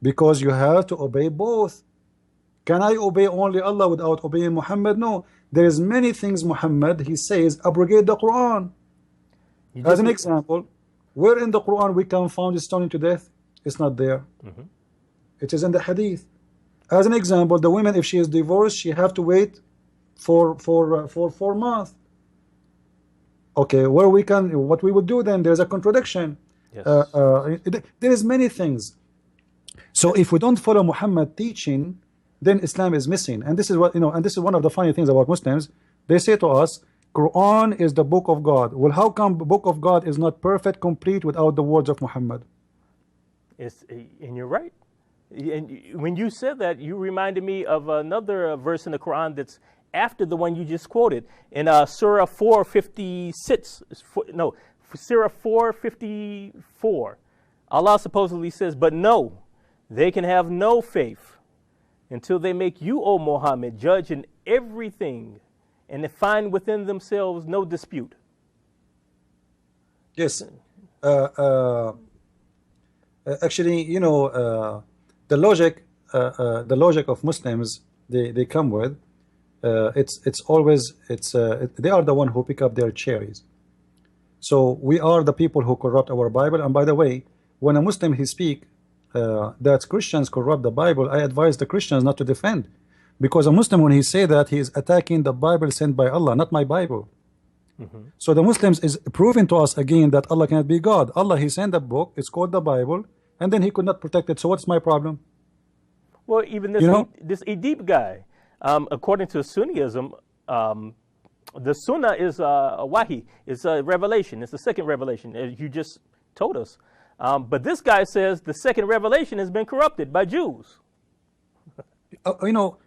because you have to obey both. Can I obey only Allah without obeying Muhammad? No. There is many things Muhammad, he says, abrogate the Quran. As an example, where in the Quran we can find stoning to death? It's not there. It is in the Hadith. As an example, the woman, if she is divorced, she have to wait for 4 months. Okay, where we can, what we would do then? There's a contradiction. Yes. There is many things. So if we don't follow Muhammad teaching, then Islam is missing. And this is what, and this is one of the funny things about Muslims. They say to us, Quran is the book of God. Well, how come the book of God is not perfect, complete without the words of Muhammad? And you're right. And when you said that, you reminded me of another verse in the Quran that's after the one you just quoted in Surah 456. No, Surah 454. Allah supposedly says, "But no, they can have no faith until they make you, O Muhammad, judge in everything, and they find within themselves no dispute." Yes. Actually, the logic of Muslims they come with, it's always they are the one who pick up their cherries. So we are the people who corrupt our Bible. And by the way, when a Muslim he speak that Christians corrupt the Bible, I advise the Christians not to defend, because a Muslim, when he say that, he is attacking the Bible sent by Allah, not my Bible. So the Muslims is proving to us again that Allah cannot be God. Allah, he sent a book, it's called the Bible, and then he could not protect it. So what's my problem? Well, even this Edip guy, according to Sunnism, the Sunnah is a wahi, it's a revelation, it's the second revelation, as you just told us. But this guy says the second revelation has been corrupted by Jews.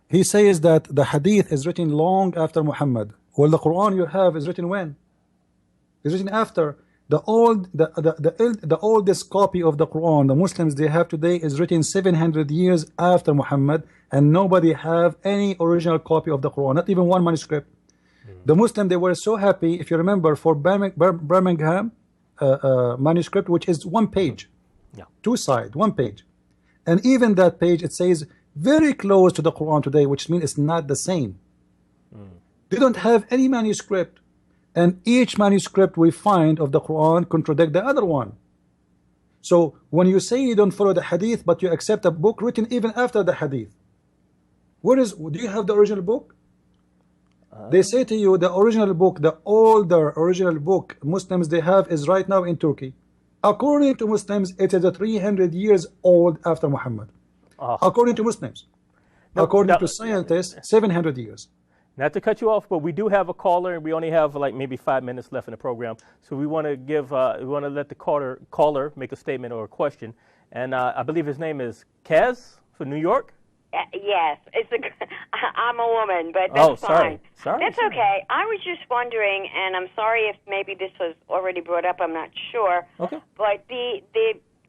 He says that the Hadith is written long after Muhammad. Well, the Quran you have is written when? It's written after. The oldest copy of the Quran the Muslims they have today is written 700 years after Muhammad, and nobody have any original copy of the Quran, not even one manuscript. The Muslim, they were so happy, if you remember, for Birmingham manuscript, which is 1 page, 2 sides, 1 page, and even that page it says very close to the Quran today, which means it's not the same. They don't have any manuscript, and each manuscript we find of the Quran contradict the other one. So when you say you don't follow the Hadith, but you accept a book written even after the Hadith, do you have the original book? They say to you the original book, the older original book Muslims they have is right now in Turkey. According to Muslims, it is 300 years old after Muhammad. According to Muslims. According to scientists, 700 years. Not to cut you off, but we do have a caller, and we only have like maybe 5 minutes left in the program. So we want to let the caller make a statement or a question. And I believe his name is Kaz from New York. Yes, I'm a woman, but that's fine. Sorry. That's okay. I was just wondering, and I'm sorry if maybe this was already brought up. I'm not sure. Okay. But they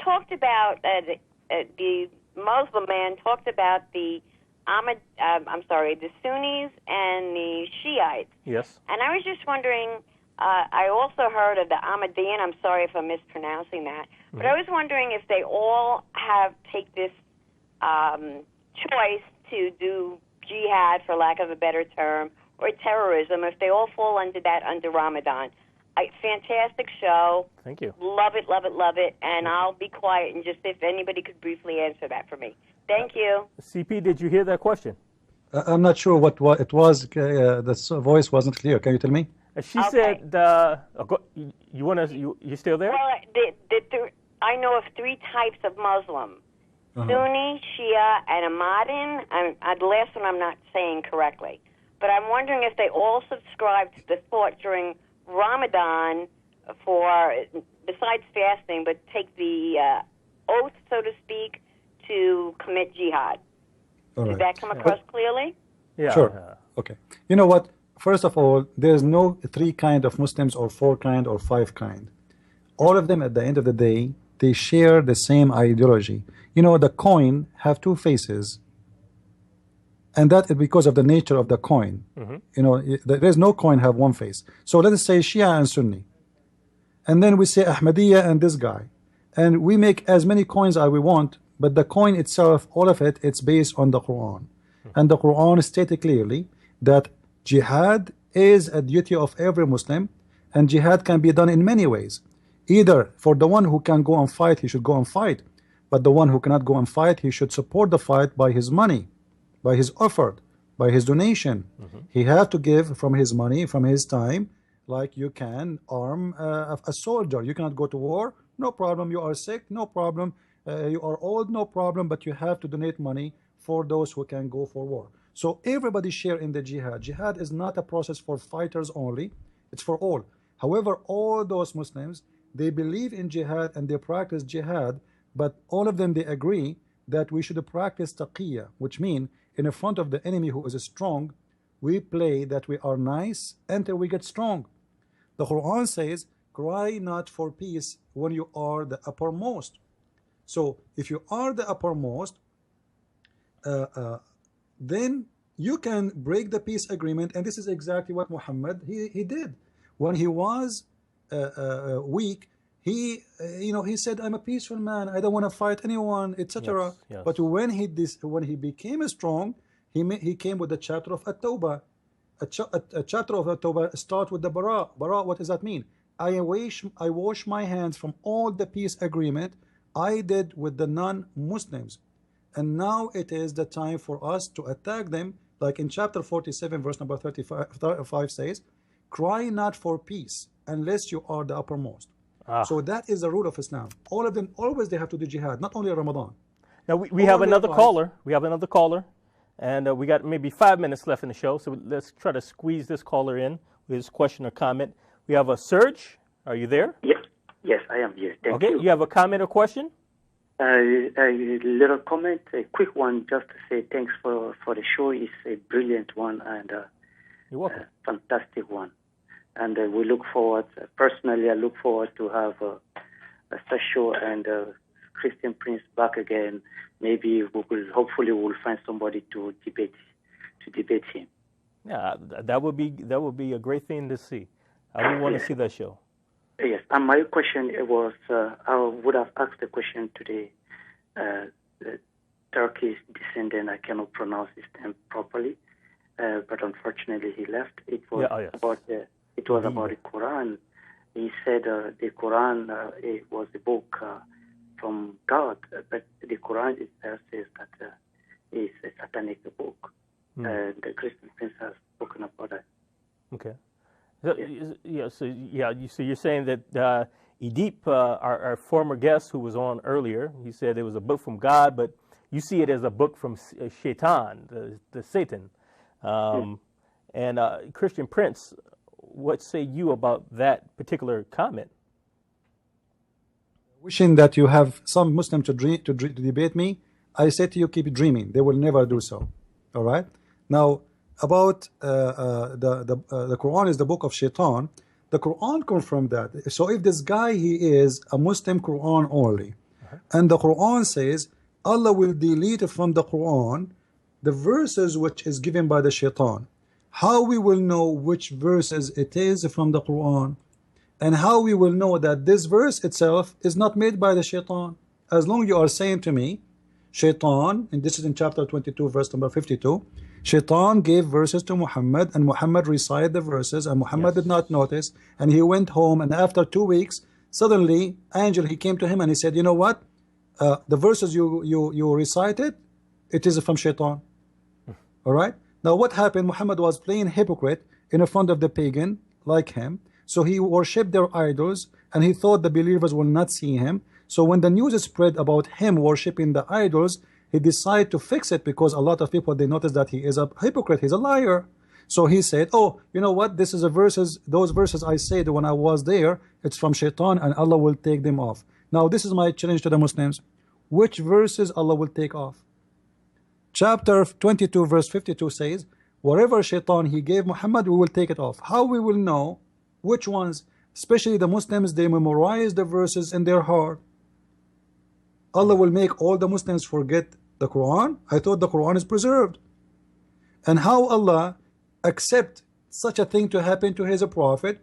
talked about the Muslim man talked about the the Sunnis and the Shiites. Yes. And I was just wondering. I also heard of the Ahmadiyyan. I'm sorry if I'm mispronouncing that, but I was wondering if they all take this choice to do jihad, for lack of a better term, or terrorism, if they all fall under Ramadan. Fantastic show. Thank you. Love it, love it, love it. And I'll be quiet and just if anybody could briefly answer that for me. Thank you. CP, did you hear that question? I'm not sure what it was. The voice wasn't clear. Can you tell me? She said, you still there? Well, I know of 3 types of Muslim. Sunni, Shia, and Ahmadin. The last one I'm not saying correctly. But I'm wondering if they all subscribe to the thought during Ramadan besides fasting, but take the oath, so to speak, to commit jihad. Did that come across clearly? Yeah. Sure. Okay. You know what? First of all, there's no 3 kind of Muslims or 4 kind or 5 kind. All of them at the end of the day, they share the same ideology. You know, the coin have two faces, and that is because of the nature of the coin. You know, there is no coin have one face. So let us say Shia and Sunni, and then we say Ahmadiyya and this guy, and we make as many coins as we want, but the coin itself, all of it, it's based on the Quran. And the Quran stated clearly that jihad is a duty of every Muslim, and jihad can be done in many ways. Either for the one who can go and fight, he should go and fight, but the one who cannot go and fight, he should support the fight by his money, by his effort, by his donation. He has to give from his money, from his time, like you can arm a soldier. You cannot go to war, no problem. You are sick, no problem. You are old, no problem, but you have to donate money for those who can go for war. So everybody share in the jihad. Jihad is not a process for fighters only, it's for all. However, all those Muslims, they believe in jihad and they practice jihad, but all of them, they agree that we should practice taqiyya, which means in front of the enemy who is strong, we play that we are nice until we get strong. The Quran says, cry not for peace when you are the uppermost. So if you are the uppermost, then you can break the peace agreement, and this is exactly what Muhammad he did. When he was weak, he he said, I'm a peaceful man, I don't want to fight anyone, etc. Yes, yes. But when he became strong, he came with the chapter of At-Tawbah. A chapter of At-Tawbah start with the bara. Bara, what does that mean? I wash my hands from all the peace agreement I did with the non-Muslims, and now it is the time for us to attack them, like in chapter 47 verse number 35 says, cry not for peace unless you are the uppermost. So that is the rule of Islam. All of them, always they have to do jihad, not only Ramadan. Now we have another caller. We have another caller, and we got maybe 5 minutes left in the show, so let's try to squeeze this caller in with his question or comment. We have a Serge. Are you there? Yes, I am here. Thank you. Okay, you have a comment or question? A little comment, a quick one, just to say thanks for the show. It's a brilliant one and you're welcome. Fantastic one. And we look forward, personally, I look forward to have a show and Christian Prince back again. Maybe hopefully we'll find somebody to debate him. Yeah, that would be a great thing to see. I would want to see that show. Yes, and my question was, I would have asked the question today. The Turkish descendant, I cannot pronounce his name properly, but unfortunately he left. It was about the Quran. He said the Quran it was a book from God, but the Quran itself says that it's a satanic book. The Christian Prince has spoken about that. Okay. So you're saying that Edip, our former guest who was on earlier, he said it was a book from God, but you see it as a book from Shaitan, the Satan. And Christian Prince, what say you about that particular comment? Wishing that you have some Muslim to debate me, I say to you, keep dreaming. They will never do so. All right? Now, about the Quran is the book of Shaitan. The Quran confirmed that. So if this guy, he is a Muslim Quran only, and the Quran says Allah will delete from the Quran the verses which is given by the Shaitan, how we will know which verses it is from the Quran, and how we will know that this verse itself is not made by the Shaitan? As long you are saying to me, Shaitan, and this is in chapter 22 verse number 52, Shaitan gave verses to Muhammad, and Muhammad recited the verses, and Muhammad did not notice, and he went home, and after 2 weeks, suddenly, angel, he came to him, and he said, you know what, the verses you recited, it is from Shaitan. All right? Now what happened? Muhammad was playing hypocrite in front of the pagan, like him, so he worshipped their idols, and he thought the believers will not see him. So when the news spread about him worshipping the idols, he decided to fix it, because a lot of people, they noticed that he is a hypocrite, he's a liar. So he said, oh, you know what, this is those verses I said when I was there, it's from Shaitan, and Allah will take them off. Now this is my challenge to the Muslims. Which verses Allah will take off? Chapter 22 verse 52 says, whatever Shaitan he gave Muhammad, we will take it off. How we will know which ones? Especially the Muslims, they memorize the verses in their heart. Allah will make all the Muslims forget the Quran? I thought the Quran is preserved. And how Allah accept such a thing to happen to his prophet,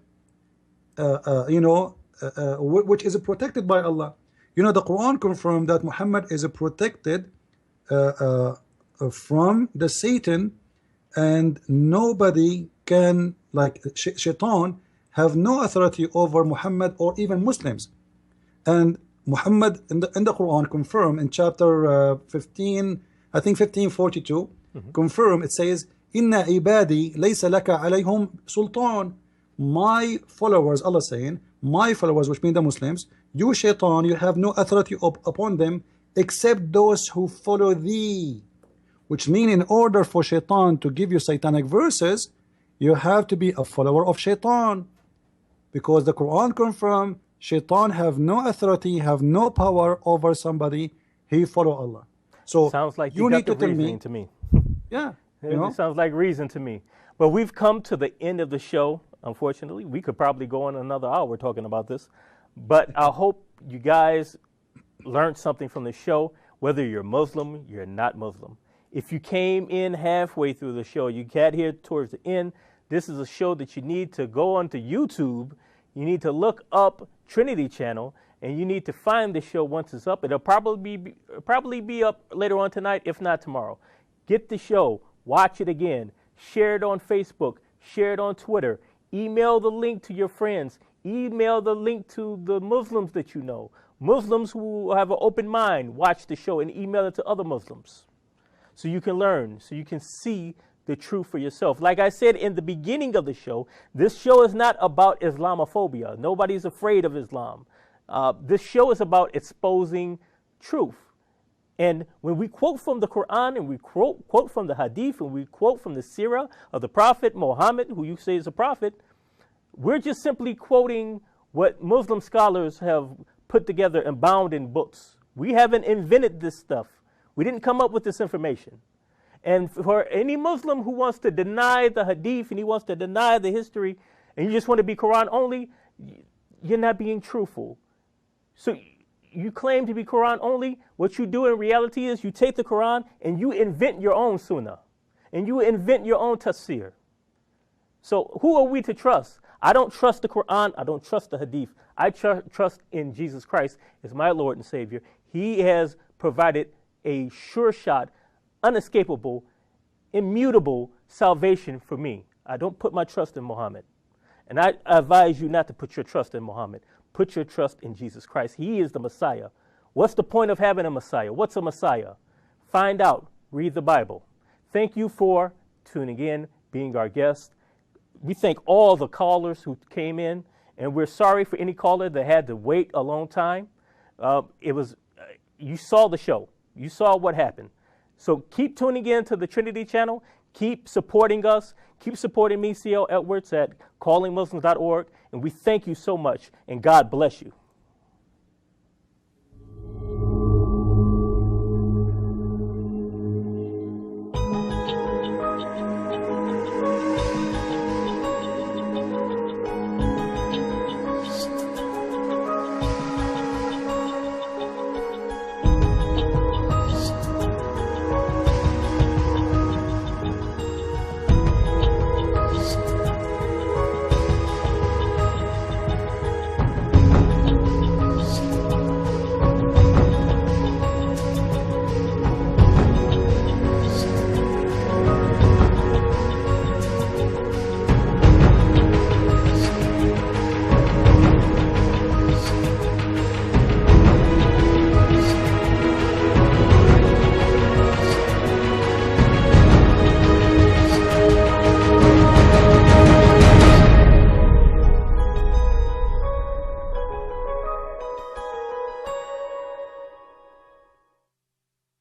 which is protected by Allah. You know, the Quran confirmed that Muhammad is protected from the Satan, and nobody can, like Shaitan, have no authority over Muhammad or even Muslims. And Muhammad in the Quran confirmed in chapter 15, I think 1542, confirm, it says, Inna ibadi laysa laka alayhum sultan. My followers, Allah saying, my followers, which mean the Muslims, you Shaitan, you have no authority upon them except those who follow thee. Which mean in order for Shaitan to give you satanic verses, you have to be a follower of Shaitan. Because the Quran confirms Shaitan have no authority, have no power over somebody. He follow Allah. So sounds like you need to tell me. To me. Yeah. It sounds like reason to me. But we've come to the end of the show, unfortunately. We could probably go on another hour talking about this. But I hope you guys learned something from the show, whether you're Muslim, you're not Muslim. If you came in halfway through the show, you got here towards the end, this is a show that you need to go onto YouTube. You need to look up Trinity Channel, and you need to find the show once it's up. It'll probably be up later on tonight, if not tomorrow. Get the show, watch it again, share it on Facebook, share it on Twitter, email the link to your friends, email the link to the Muslims that you know. Muslims who have an open mind, watch the show and email it to other Muslims so you can learn, so you can see the truth for yourself. Like I said in the beginning of the show, this show is not about Islamophobia. Nobody's afraid of Islam. This show is about exposing truth. And when we quote from the Quran and we quote from the Hadith and we quote from the Sirah of the Prophet Muhammad, who you say is a prophet, we're just simply quoting what Muslim scholars have put together and bound in books. We haven't invented this stuff. We didn't come up with this information. And for any Muslim who wants to deny the Hadith and he wants to deny the history and you just want to be Quran only, you're not being truthful. So you claim to be Quran only. What you do in reality is you take the Quran and you invent your own Sunnah. And you invent your own Tafsir. So who are we to trust? I don't trust the Quran. I don't trust the Hadith. I trust in Jesus Christ as my Lord and Savior. He has provided a sure shot, unescapable, immutable salvation for me. I don't put my trust in Muhammad. And I advise you not to put your trust in Muhammad. Put your trust in Jesus Christ. He is the Messiah. What's the point of having a Messiah? What's a Messiah? Find out. Read the Bible. Thank you for tuning in, being our guest. We thank all the callers who came in, and we're sorry for any caller that had to wait a long time. You saw the show. You saw what happened. So keep tuning in to the Trinity Channel. Keep supporting us. Keep supporting me, C.L. Edwards, at callingmuslims.org. And we thank you so much, and God bless you.